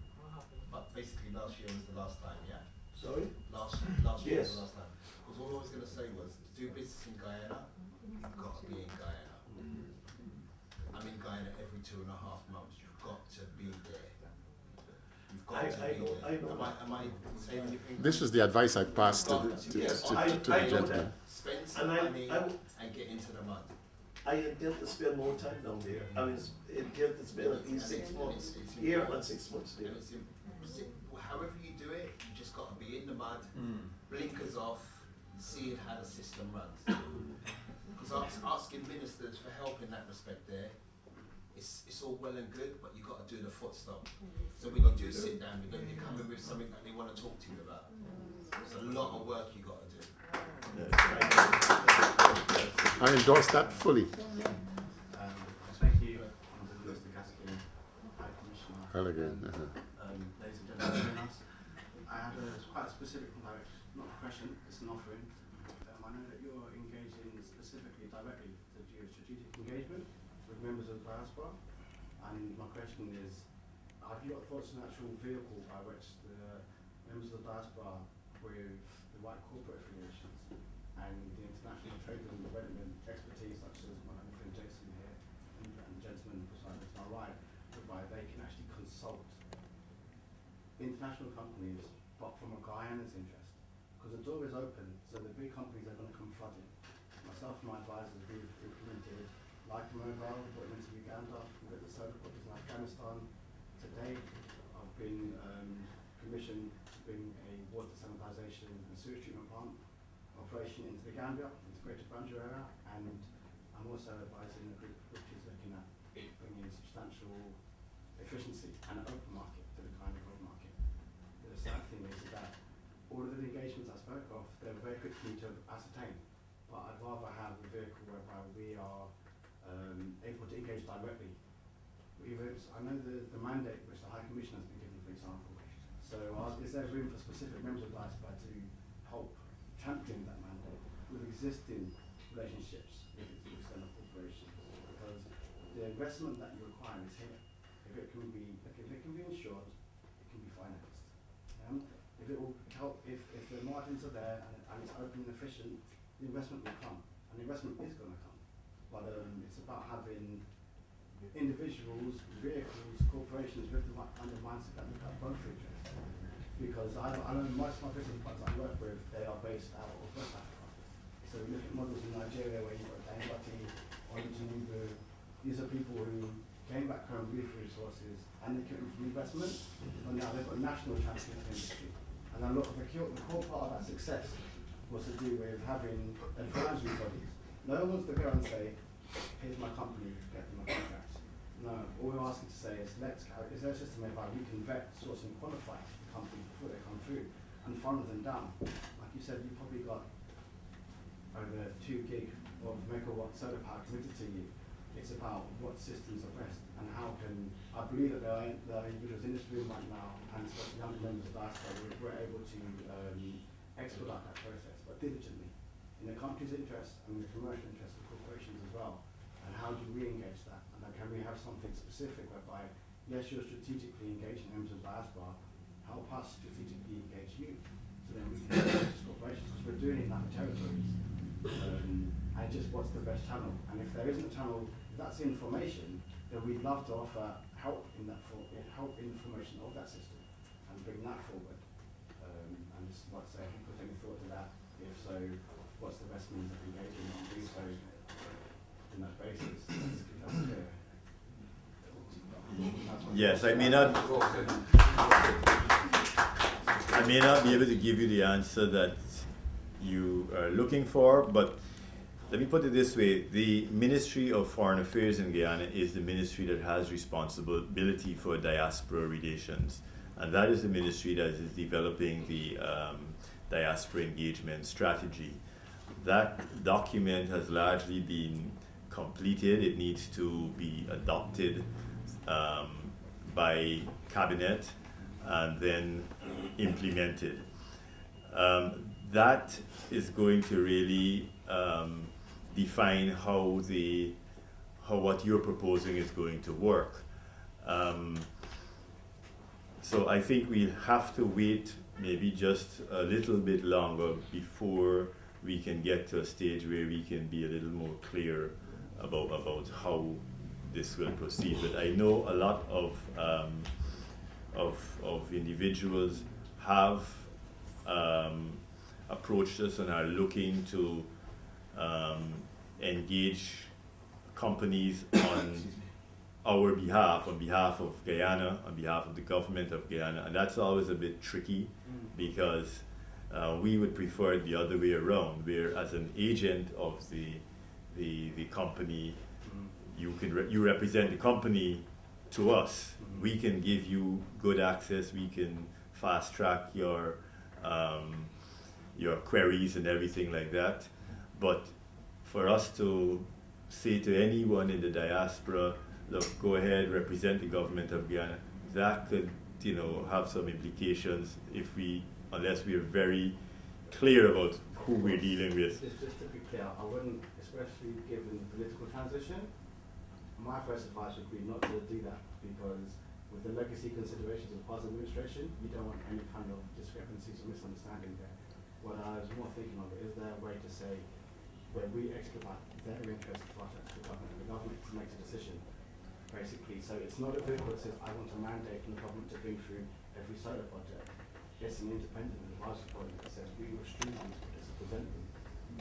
But basically, last year was the last time, yeah. Sorry? Last year was Yes. the last time. Because all I was going to say was, to do business in Guyana, you've got to be in Guyana. I'm in Guyana every every 2.5 months. You've got to be there. You've got I to be know, there. I know. Am I saying anything? This is the advice I passed to Yes, the I know gentleman. Spend And some money I and get into the mud. I intend to spend more time down there. I mean, intend to spend at least 6 months here and 6 months there. And however you do it, you just got to be in the mud, blinkers off, seeing how the system runs. Because asking ministers for help in that respect there, it's all well and good, but you got to do the foot stop. So when you do sit down with them, you come in with something that they want to talk to you about. It's a lot of work you got to do. I endorse that fully. Thank you, Mr. Gaskin, High Commissioner. Hello again. Ladies and gentlemen, I have quite a specific direction, not a question, it's an offering. I know that you're engaging specifically directly to do strategic engagement with members of the diaspora, and my question is, have you got thoughts on an actual vehicle by which the members of the diaspora with the right corporate affiliations and the international trade and development expertise such as my friend Jason here and the gentleman beside me to my right, whereby they can actually consult international companies but from a Guyana's interest? Because the door is open, so the big companies are going to come flooding. Myself and my advisors, we've implemented Like Mobile, we brought them into Uganda, we've got the solar projects in Afghanistan. Today, I've been commissioned to bring a water sanitisation and sewage treatment plant operation into the Gambia, into Greater Banjul area, and I'm also advising a group which is looking at bringing substantial efficiency and an open market to the kind of gold market. The sad thing is that all of the engagements I spoke of, they were very quick for me to ascertain, but I'd rather have a vehicle whereby we are able to engage directly. I know the mandate which the High Commissioner has been given, for example. So is there room for specific members of DISPA to help champion that mandate with existing relationships with external corporations? Because the investment that you require is here. If it can be insured, it can be financed. If it will help, if the margins are there and it's open and efficient, the investment will come, and the investment is going to come. But it's about having individuals, vehicles, corporations with the right kind of mindset that look at both interests. Because I know most of my business partners I work with, they are based out of West Africa. So we look at models in Nigeria where you've got Dangote, Olusegun. These are people who came back home with resources and they came from investment, and now they've got national champions in the industry. And a lot of the core part of that success was to do with having advisory bodies. No one wants to go and say, here's my company, get them a contract. No, all we're asking to say is, is there a system whereby we can vet, source and qualify companies before they come through and funnel them down? Like you said, you've probably got over 2 gig of megawatt solar power committed to you. It's about what systems are best and how can, I believe that there are individuals in this room right now, and especially young members of DISPA, we're able to expedite that process, but diligently, in the country's interest and the commercial interest of corporations as well. And how do we engage that? And then can we have something specific whereby, yes, you're strategically engaging members of diaspora, help us strategically engage you, so then we can engage corporations, because we're doing it in other territories. And just what's the best channel? And if there isn't a channel, if that's information, then we'd love to offer help in that help in the formation of that system and bring that forward. And just like I say, if you put any thought to that, if so, what's the best means of engaging and do so in that basis? That's clear. Yes, I may not be able to give you the answer that you are looking for, but let me put it this way. The Ministry of Foreign Affairs in Guyana is the ministry that has responsibility for diaspora relations. And that is the ministry that is developing the diaspora engagement strategy. That document has largely been completed. It needs to be adopted by cabinet and then implemented. That is going to really define how what you're proposing is going to work. So I think we'll have to wait maybe just a little bit longer before we can get to a stage where we can be a little more clear about how this will proceed. But I know a lot of individuals have approached us and are looking to engage companies on our behalf, on behalf of Guyana, on behalf of the government of Guyana, and that's always a bit tricky because we would prefer it the other way around, where as an agent of the company, you represent the company to us. We can give you good access. We can fast track your queries and everything like that. But for us to say to anyone in the diaspora, look, go ahead, represent the government of Guyana, that could, have some implications unless we are very clear about who we're dealing with. Just to be clear, I wouldn't, especially given the political transition, my first advice would be not to do that, because with the legacy considerations of past administration, you don't want any kind of discrepancies or misunderstanding there. What I was more thinking of, is there a way to say, where we expedite their interest projects to the government, and the government makes a decision, basically. So it's not a vehicle that says, I want to mandate the government to bring through every solar project. It's an independent advisory body that says, we wish to present them.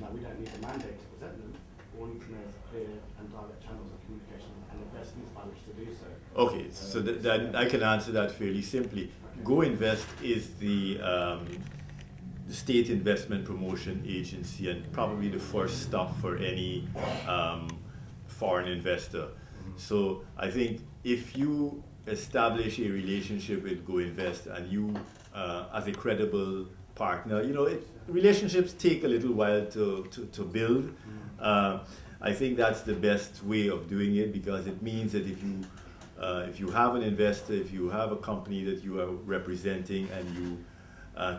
Now, we don't need a mandate to present them. All need to know clear and direct channels of communication and investments by which to do so. Okay, so then I can answer that fairly simply. Okay. Go Invest is the state investment promotion agency and probably the first stop for any foreign investor. So I think if you establish a relationship with Go Invest and you, as a credible partner, relationships take a little while to build. I think that's the best way of doing it, because it means that if you have an investor, if you have a company that you are representing, and you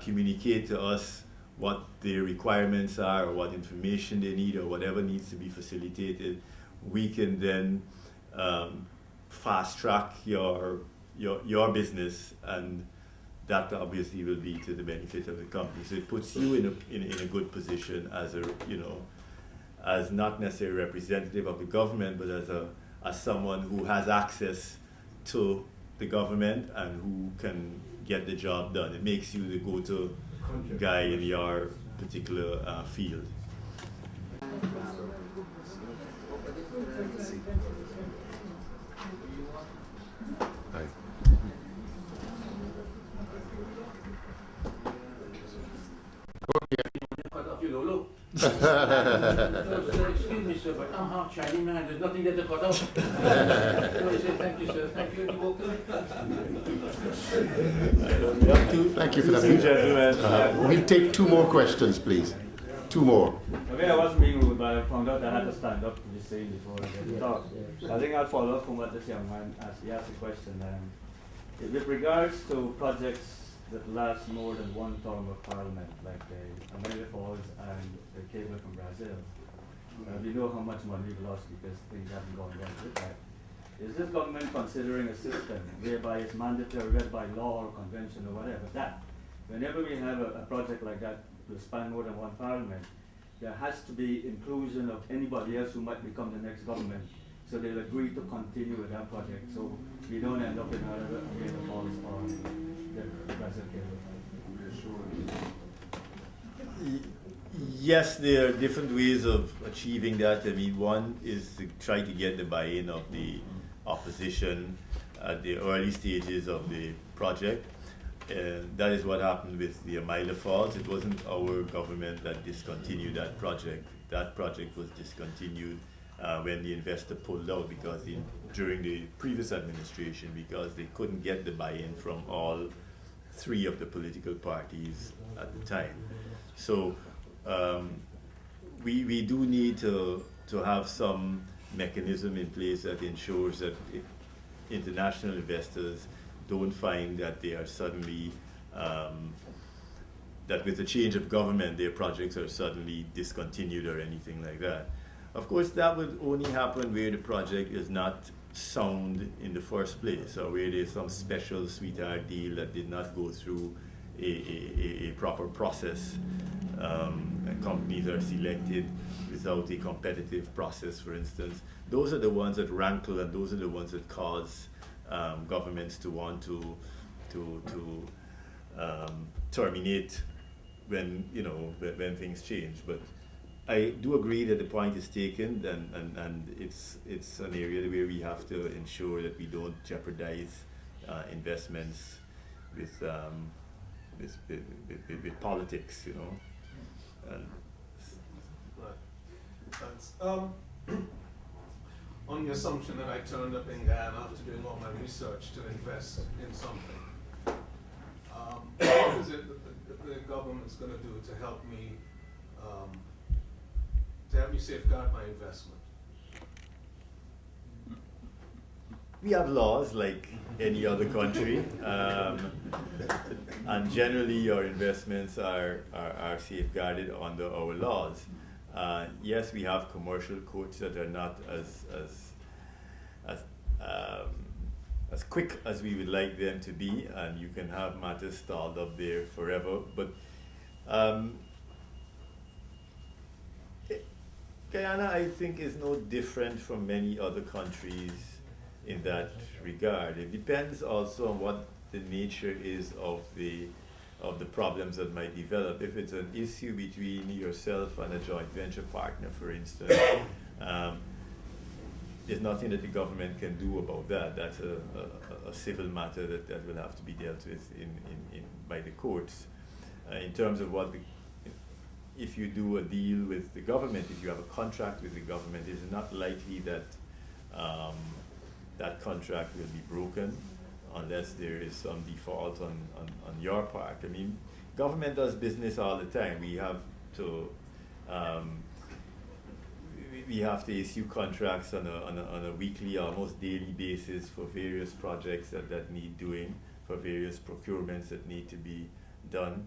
communicate to us what their requirements are, or what information they need, or whatever needs to be facilitated, we can then fast track your business, and that obviously will be to the benefit of the company. So it puts you in a good position as as not necessarily a representative of the government, but as someone who has access to the government and who can get the job done. It makes you the go-to guy in your particular field. Excuse me, sir, but I'm half Chinese man. There's nothing there to cut off. So I say, thank you, sir. Thank you. You walk Thank you for that. We'll take 2 more questions, please. 2 more. Okay, I wasn't being rude, but I found out I had to stand up to just say before I get to talk. I think I'll follow up on what this young man asked. He asked a question. With regards to projects that last more than one term of parliament, like the Amelia Falls and the cable from Brazil, we know how much money we've lost because things haven't gone well with that. Is this government considering a system whereby it's mandatory, read by law or convention or whatever, that whenever we have a project like that to span more than one parliament, there has to be inclusion of anybody else who might become the next government, so they'll agree to continue with that project, so we don't end up in another Amelia Falls or the Brazil cable. Yes, there are different ways of achieving that. I mean, one is to try to get the buy-in of the opposition at the early stages of the project. That is what happened with the Amelia Falls. It wasn't our government that discontinued that project. That project was discontinued when the investor pulled out during the previous administration, because they couldn't get the buy-in from all 3 of the political parties at the time. So we do need to have some mechanism in place that ensures that international investors don't find that they are suddenly, that with the change of government, their projects are suddenly discontinued or anything like that. Of course, that would only happen where the project is not sound in the first place, or where there's some special sweetheart deal that did not go through a proper process. And companies are selected without a competitive process, for instance. Those are the ones that rankle, and those are the ones that cause governments to want to terminate when when things change. But I do agree that the point is taken, and it's an area where we have to ensure that we don't jeopardize investments with politics, And right. Thanks. On the assumption that I turned up in Guyana after doing all my research to invest in something, what is it that the government's going to do to help me safeguard my investment? We have laws like any other country, and generally your investments are safeguarded under our laws. Yes, we have commercial courts that are not as quick as we would like them to be, and you can have matters stalled up there forever. But Guyana, I think, is no different from many other countries in that regard. It depends also on what the nature is of the problems that might develop. If it's an issue between yourself and a joint venture partner, for instance, there's nothing that the government can do about that. That's a civil matter that will have to be dealt with by the courts. In terms of if you do a deal with the government, if you have a contract with the government, it's not likely that that contract will be broken unless there is some default on your part. I mean, government does business all the time. We have to issue contracts on a weekly, almost daily basis for various projects that need doing, for various procurements that need to be done.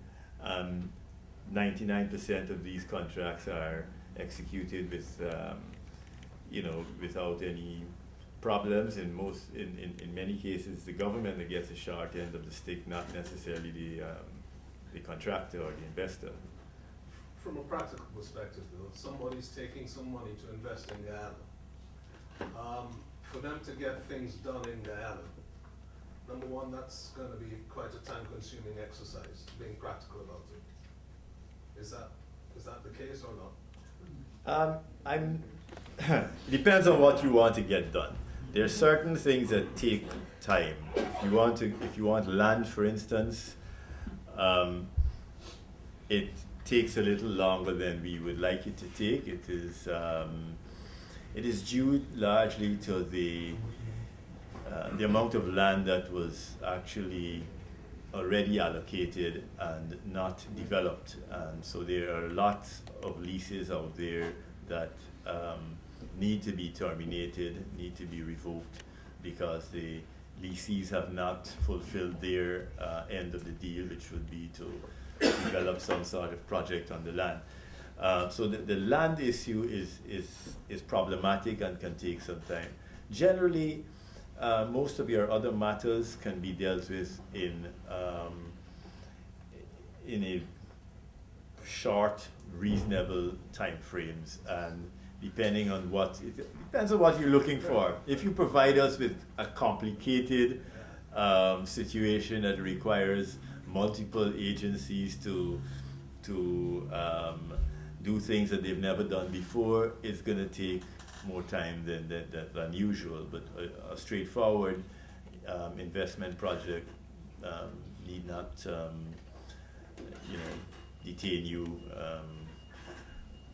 99% of these contracts are executed with, without any problems. In many cases, the government that gets the short end of the stick, not necessarily the contractor or the investor. From a practical perspective, though, somebody's taking some money to invest in Guyana. For them to get things done in Guyana, number one, that's going to be quite a time-consuming exercise, being practical about it. Is that the case or not? It depends on what you want to get done. There are certain things that take time. If you want land, for instance, it takes a little longer than we would like it to take. It is due largely to the amount of land that was actually already allocated and not developed, and so there are lots of leases out there that need to be terminated, need to be revoked, because the lessees have not fulfilled their end of the deal, which would be to develop some sort of project on the land. So the land issue is problematic and can take some time. Generally, most of your other matters can be dealt with in a short, reasonable time frames, and depending on depends on what you're looking for. If you provide us with a complicated situation that requires multiple agencies to do things that they've never done before, it's going to take more time than usual. But a straightforward investment project need not detain you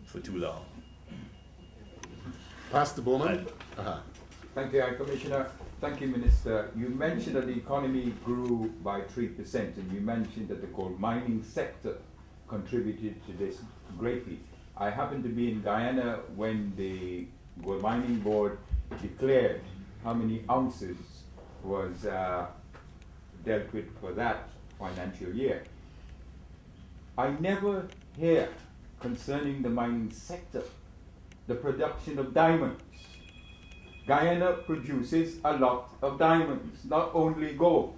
for too long. Pastor Bowman. Thank you, Commissioner. Thank you, Minister. You mentioned that the economy grew by 3%, and you mentioned that the gold mining sector contributed to this greatly. I happened to be in Guyana when the Gold Mining Board declared how many ounces was dealt with for that financial year. I never hear concerning the mining sector the production of diamonds. Guyana produces a lot of diamonds, not only gold,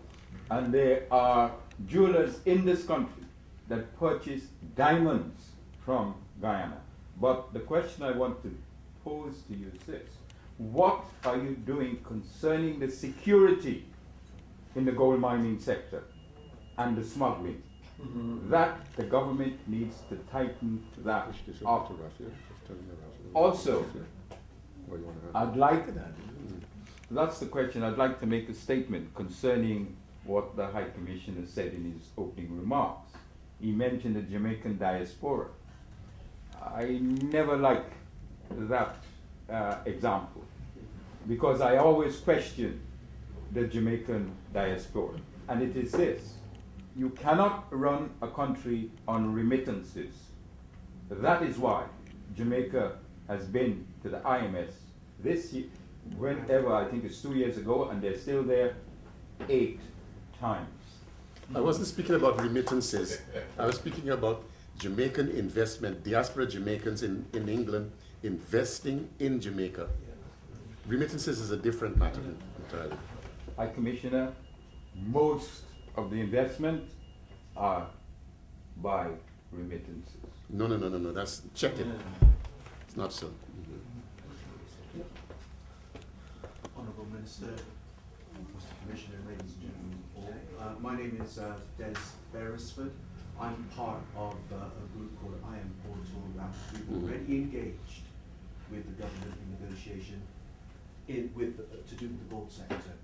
and there are jewelers in this country that purchase diamonds from Guyana. But the question I want to pose to you is this: what are you doing concerning the security in the gold mining sector and the smuggling? That the government needs to tighten that up. Also, I'd like, that's the question, I'd like to make a statement concerning what the High Commissioner said in his opening remarks. He mentioned the Jamaican diaspora. I never like that example, because I always question the Jamaican diaspora. And it is this: you cannot run a country on remittances. That is why Jamaica has been to the IMS this year, whenever, I think it's 2 years ago, and they're still there 8 times. I wasn't speaking about remittances. I was speaking about Jamaican investment, diaspora Jamaicans in England investing in Jamaica. Remittances is a different matter entirely. High Commissioner, most of the investment are by remittances. No, that's, check it. It's not so. Honourable Minister, Mr Commissioner, ladies and gentlemen all. My name is Des Beresford. I'm part of a group called I Am Portal that we've already engaged with the government in negotiation to do with the gold sector.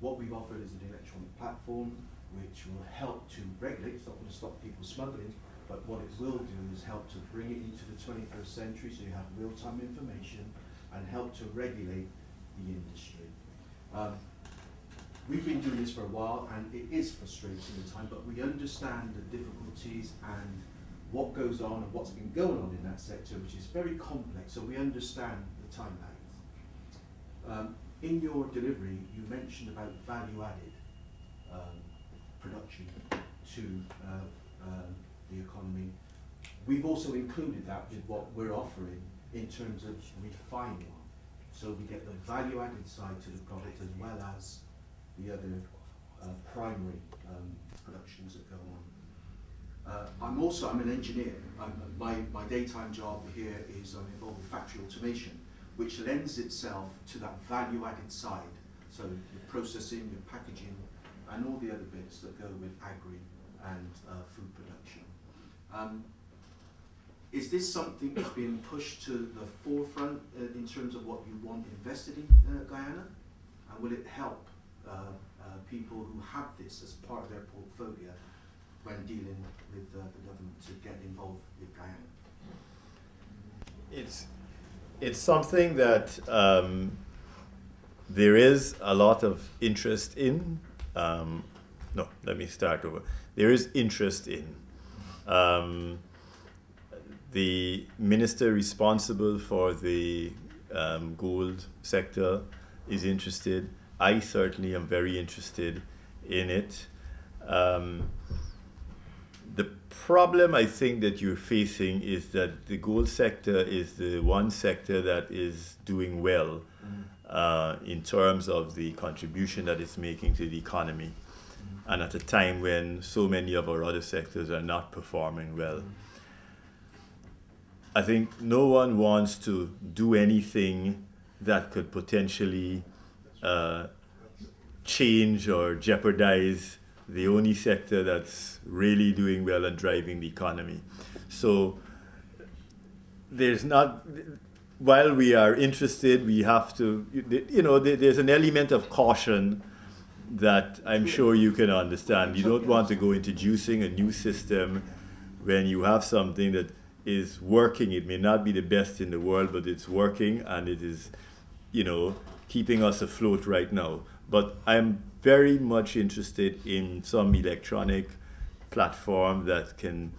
What we've offered is an electronic platform which will help to regulate. It's not going to stop people smuggling, but what it will do is help to bring it into the 21st century, so you have real-time information, and help to regulate the industry. We've been doing this for a while, and it is frustrating at times, but we understand the difficulties and what goes on and what's been going on in that sector, which is very complex, so we understand the time lags. In your delivery, you mentioned about value-added production to the economy. We've also included that with what we're offering in terms of refining. So we get the value-added side to the product as well as the other primary productions that go on. I'm an engineer. My daytime job here is I'm involved with factory automation, which lends itself to that value-added side. So the processing, the packaging, and all the other bits that go with agri and food production. Is this something that's being pushed to the forefront in terms of what you want invested in Guyana? And will it help people who have this as part of their portfolio when dealing with the government to get involved with Guyana? It's something that there is a lot of interest in. No, let me start over. There is interest in. The minister responsible for the gold sector is interested. I certainly am very interested in it. The problem I think that you're facing is that the gold sector is the one sector that is doing well in terms of the contribution that it's making to the economy, and at a time when so many of our other sectors are not performing well. I think no one wants to do anything that could potentially change or jeopardize the only sector that's really doing well and driving the economy. So there's not, while we are interested, we have to, there's an element of caution that I'm sure you can understand. You don't want to go introducing a new system when you have something that is working. It may not be the best in the world, but it's working, and it is, keeping us afloat right now. But I'm very much interested in some electronic platform that can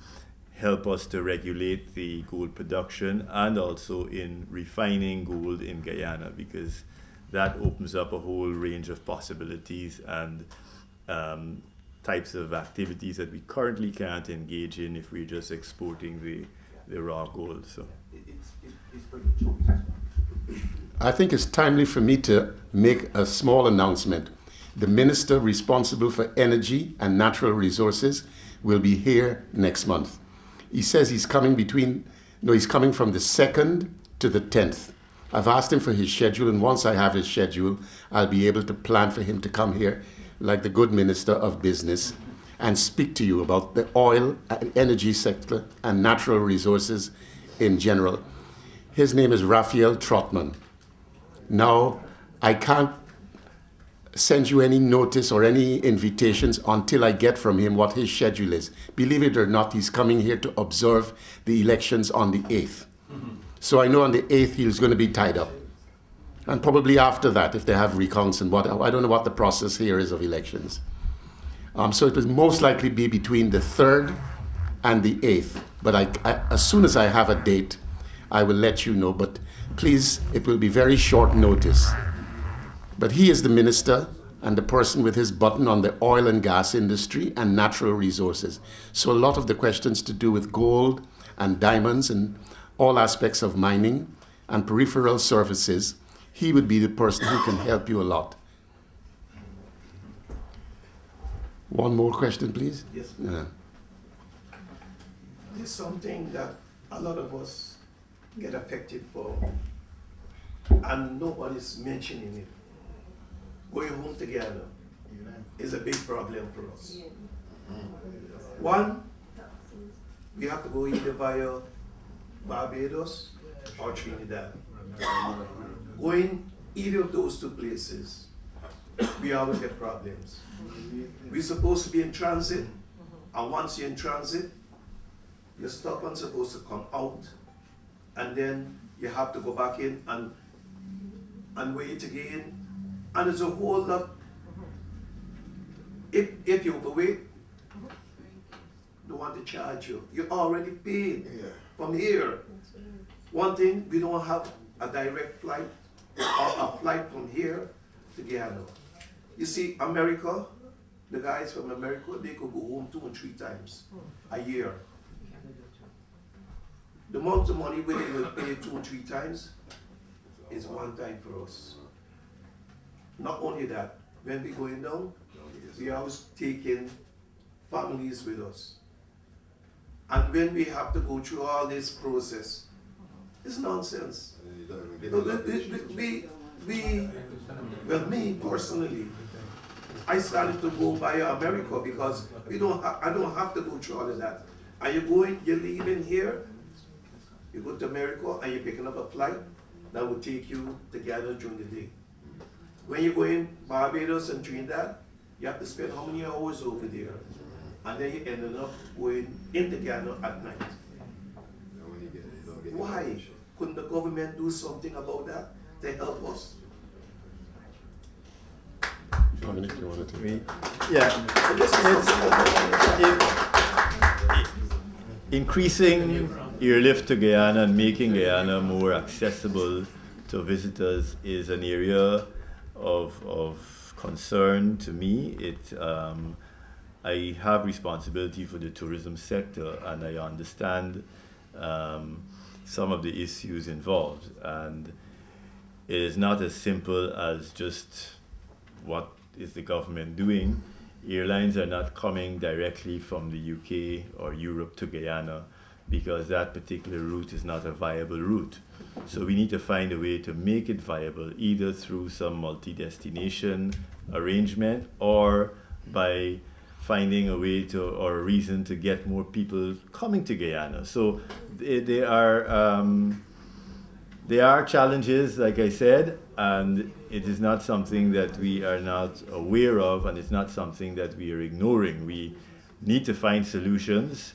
help us to regulate the gold production and also in refining gold in Guyana, because that opens up a whole range of possibilities and types of activities that we currently can't engage in if we're just exporting the raw gold. So I think it's timely for me to make a small announcement. The minister responsible for energy and natural resources will be here next month. He says he's coming he's coming from the 2nd to the 10th. I've asked him for his schedule, and once I have his schedule, I'll be able to plan for him to come here like the good minister of business and speak to you about the oil and energy sector and natural resources in general. His name is Raphael Trotman. Now, I can't send you any notice or any invitations until I get from him what his schedule is. Believe it or not, he's coming here to observe the elections on the 8th. So I know on the 8th he's going to be tied up. And probably after that, if they have recounts and what, I don't know what the process here is of elections. So it will most likely be between the 3rd and the 8th. But as soon as I have a date, I will let you know. But please, it will be very short notice. But he is the minister and the person with his button on the oil and gas industry and natural resources. So a lot of the questions to do with gold and diamonds and all aspects of mining and peripheral services, he would be the person who can help you a lot. One more question, please. Yes. There's something that a lot of us get affected for, and nobody's mentioning it. Going home together is a big problem for us. One, we have to go either via Barbados or Trinidad. Going either of those two places, we always get problems. We're supposed to be in transit, and once you're in transit, your stuff is supposed to come out, and then you have to go back in and wait again. And there's a whole lot. If you overweight, they want to charge you. You already paid from here. One thing, we don't have a direct flight or a flight from here to Guyana. You see, America, the guys from America, they could go home 2 and 3 times a year. The amount of money where they will pay 2 or 3 times is one time for us. Not only that, when we're going down, we always taking families with us. And when we have to go through all this process, it's nonsense. Well, me personally, I started to go via America because I don't have to go through all of that. And you're leaving here, you go to America and you're picking up a flight that will take you together during the day. When you go in Barbados and Trinidad, you have to spend how many hours over there? And then you ended up going into Guyana at night. Why? Couldn't the government do something about that to help us? Dominic, you wanted to? Increasing airlift to Guyana and making Guyana more accessible to visitors is an area of concern to me. I have responsibility for the tourism sector, and I understand some of the issues involved, and it is not as simple as just what is the government doing. Airlines are not coming directly from the UK or Europe to Guyana because that particular route is not a viable route. So we need to find a way to make it viable, either through some multi-destination arrangement or by finding a way to, or a reason to get more people coming to Guyana. So there are challenges, like I said, and it is not something that we are not aware of, and it's not something that we are ignoring. We need to find solutions.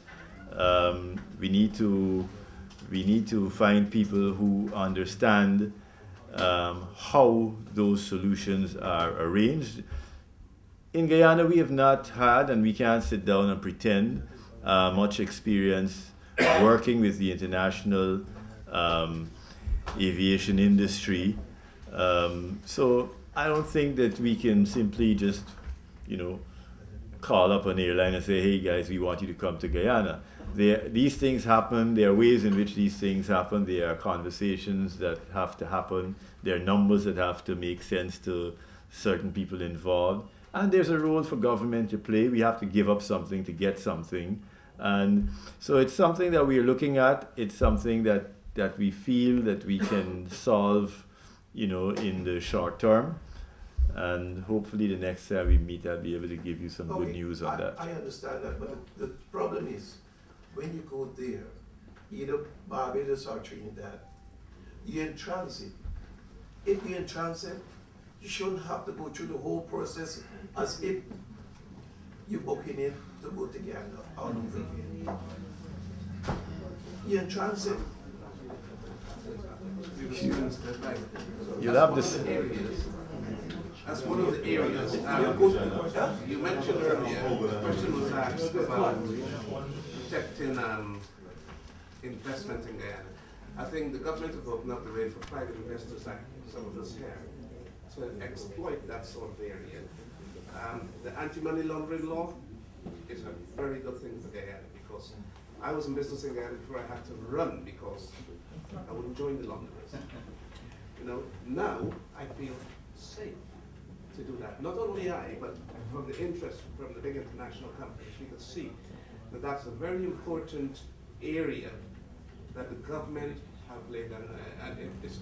We need to find people who understand how those solutions are arranged. In Guyana, we have not had, and we can't sit down and pretend, much experience working with the international aviation industry. So I don't think that we can simply just, call up an airline and say, hey guys, we want you to come to Guyana. These things happen. There are ways in which these things happen. There are conversations that have to happen. There are numbers that have to make sense to certain people involved. And there's a role for government to play. We have to give up something to get something. And so it's something that we're looking at. It's something that we feel that we can solve, you know, in the short term. And hopefully the next time we meet, I'll be able to give you some good news on that. I understand that, but the problem is, when you go there, either Barbados or Trinidad, you're in transit. If you're in transit, you shouldn't have to go through the whole process as if you're booking in to go to Ghana or over here. You're in transit. You'll have this. That's one of the areas. You mentioned earlier, the question was asked about protecting investment in Guyana. I think the government have opened up the way for private investors like some of us here to exploit that sort of area. The anti-money laundering law is a very good thing for Guyana, because I was in business in Guyana before I had to run because I wouldn't join the launderers. You know, now I feel safe to do that. Not only I, but from the interest from the big international companies, we could see that that's a very important area that the government have laid on, and it's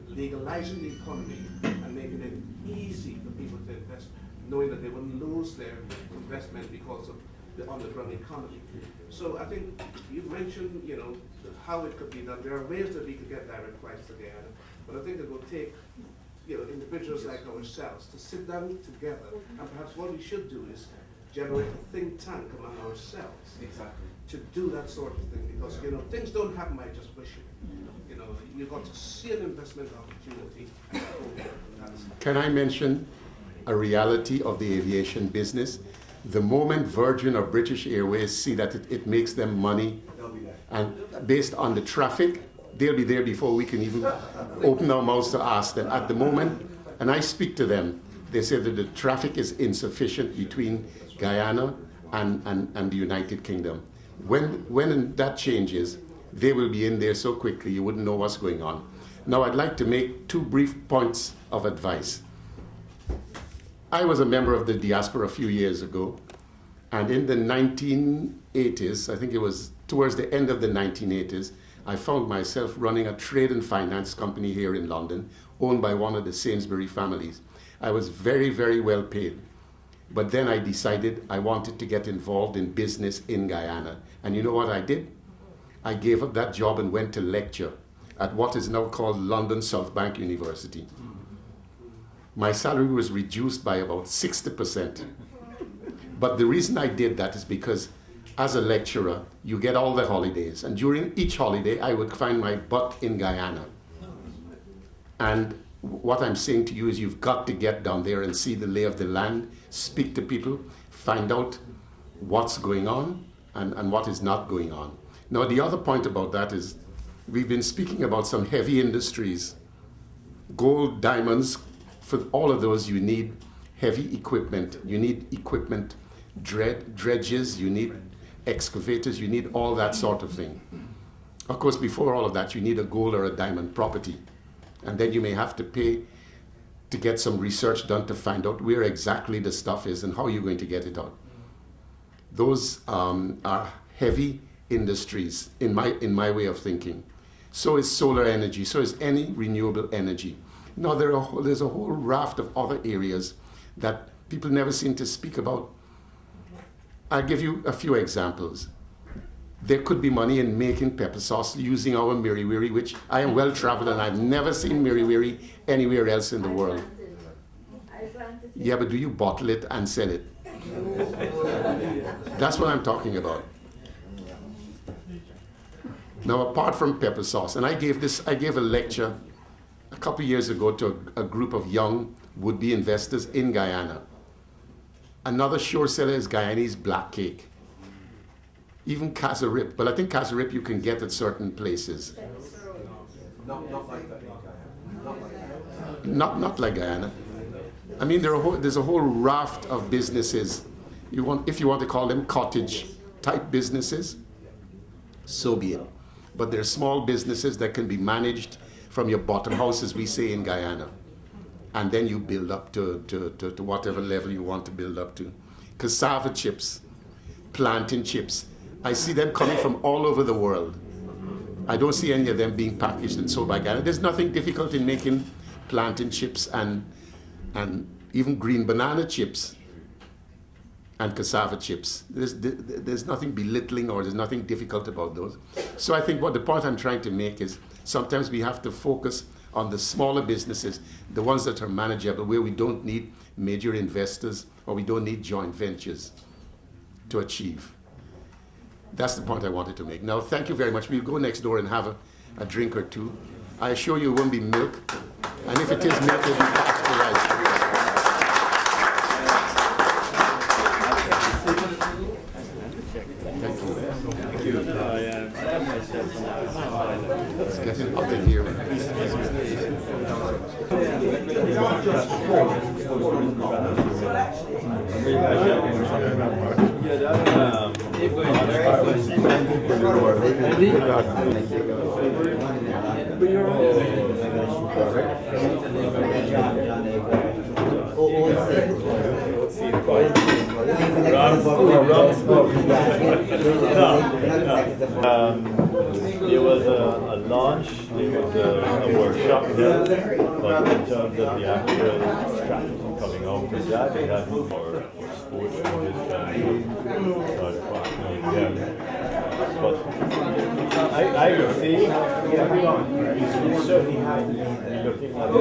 legalizing the economy and making it easy for people to invest, knowing that they wouldn't lose their investment because of the underground economy. So I think you mentioned, you know, how it could be done. There are ways that we could get direct rights to Guyana, but I think it will take, you know, individuals like ourselves to sit down together, and perhaps what we should do is generate a think tank among ourselves to do that sort of thing, because, you know, things don't happen by just wishing. You know, you've got to see an investment opportunity. Can I mention a reality of the aviation business? The moment Virgin or British Airways see that it makes them money, and based on the traffic, they'll be there before we can even open our mouths to ask them. At the moment, and I speak to them, they say that the traffic is insufficient between Guyana and the United Kingdom. When that changes, they will be in there so quickly you wouldn't know what's going on. Now I'd like to make two brief points of advice. I was a member of the diaspora a few years ago, and in the 1980s, I think it was towards the end of the 1980s, I found myself running a trade and finance company here in London, owned by one of the Sainsbury families. I was very, very well paid. But then I decided I wanted to get involved in business in Guyana. And you know what I did? I gave up that job and went to lecture at what is now called London South Bank University. My salary was reduced by about 60%. But the reason I did that is because as a lecturer, you get all the holidays. And during each holiday, I would find my butt in Guyana. And what I'm saying to you is you've got to get down there and see the lay of the land, speak to people, find out what's going on and what is not going on. Now, the other point about that is we've been speaking about some heavy industries. Gold, diamonds, for all of those you need heavy equipment. You need equipment, dredges, you need excavators, you need all that sort of thing. Of course, before all of that, you need a gold or a diamond property. And then you may have to pay to get some research done to find out where exactly the stuff is and how you're going to get it out. Those are heavy industries in my way of thinking. So is solar energy, so is any renewable energy. Now there's a whole raft of other areas that people never seem to speak about. I'll give you a few examples. There could be money in making pepper sauce using our miriwiri, which I am well traveled and I've never seen miriwiri anywhere else in the world. Yeah, but do you bottle it and sell it? That's what I'm talking about. Now, apart from pepper sauce, and I gave a lecture a couple of years ago to a group of young would-be investors in Guyana. Another sure seller is Guyanese black cake. Even Casarip, but I think Casarip you can get at certain places. Not like that. Not like Guyana. I mean, there's a whole raft of businesses. If you want to call them cottage-type businesses, so be it. But there are small businesses that can be managed from your bottom house, as we say in Guyana. and then you build up to whatever level you want to build up to. Cassava chips, plantain chips, I see them coming from all over the world. I don't see any of them being packaged and sold by Ghana. There's nothing difficult in making plantain chips and even green banana chips and cassava chips. There's nothing belittling or there's nothing difficult about those. So I think what the point I'm trying to make is sometimes we have to focus on the smaller businesses, the ones that are manageable, where we don't need major investors or we don't need joint ventures to achieve. That's the point I wanted to make. Now, thank you very much. We'll go next door and have a drink or two. I assure you it won't be milk, and if it is milk, it'll be pasteurized. Thank you. It's getting hot in here. There was a launch, there was a workshop there, but in terms of the actual strategy coming out of that, they had more sports and but I would say you certainly have to be looking at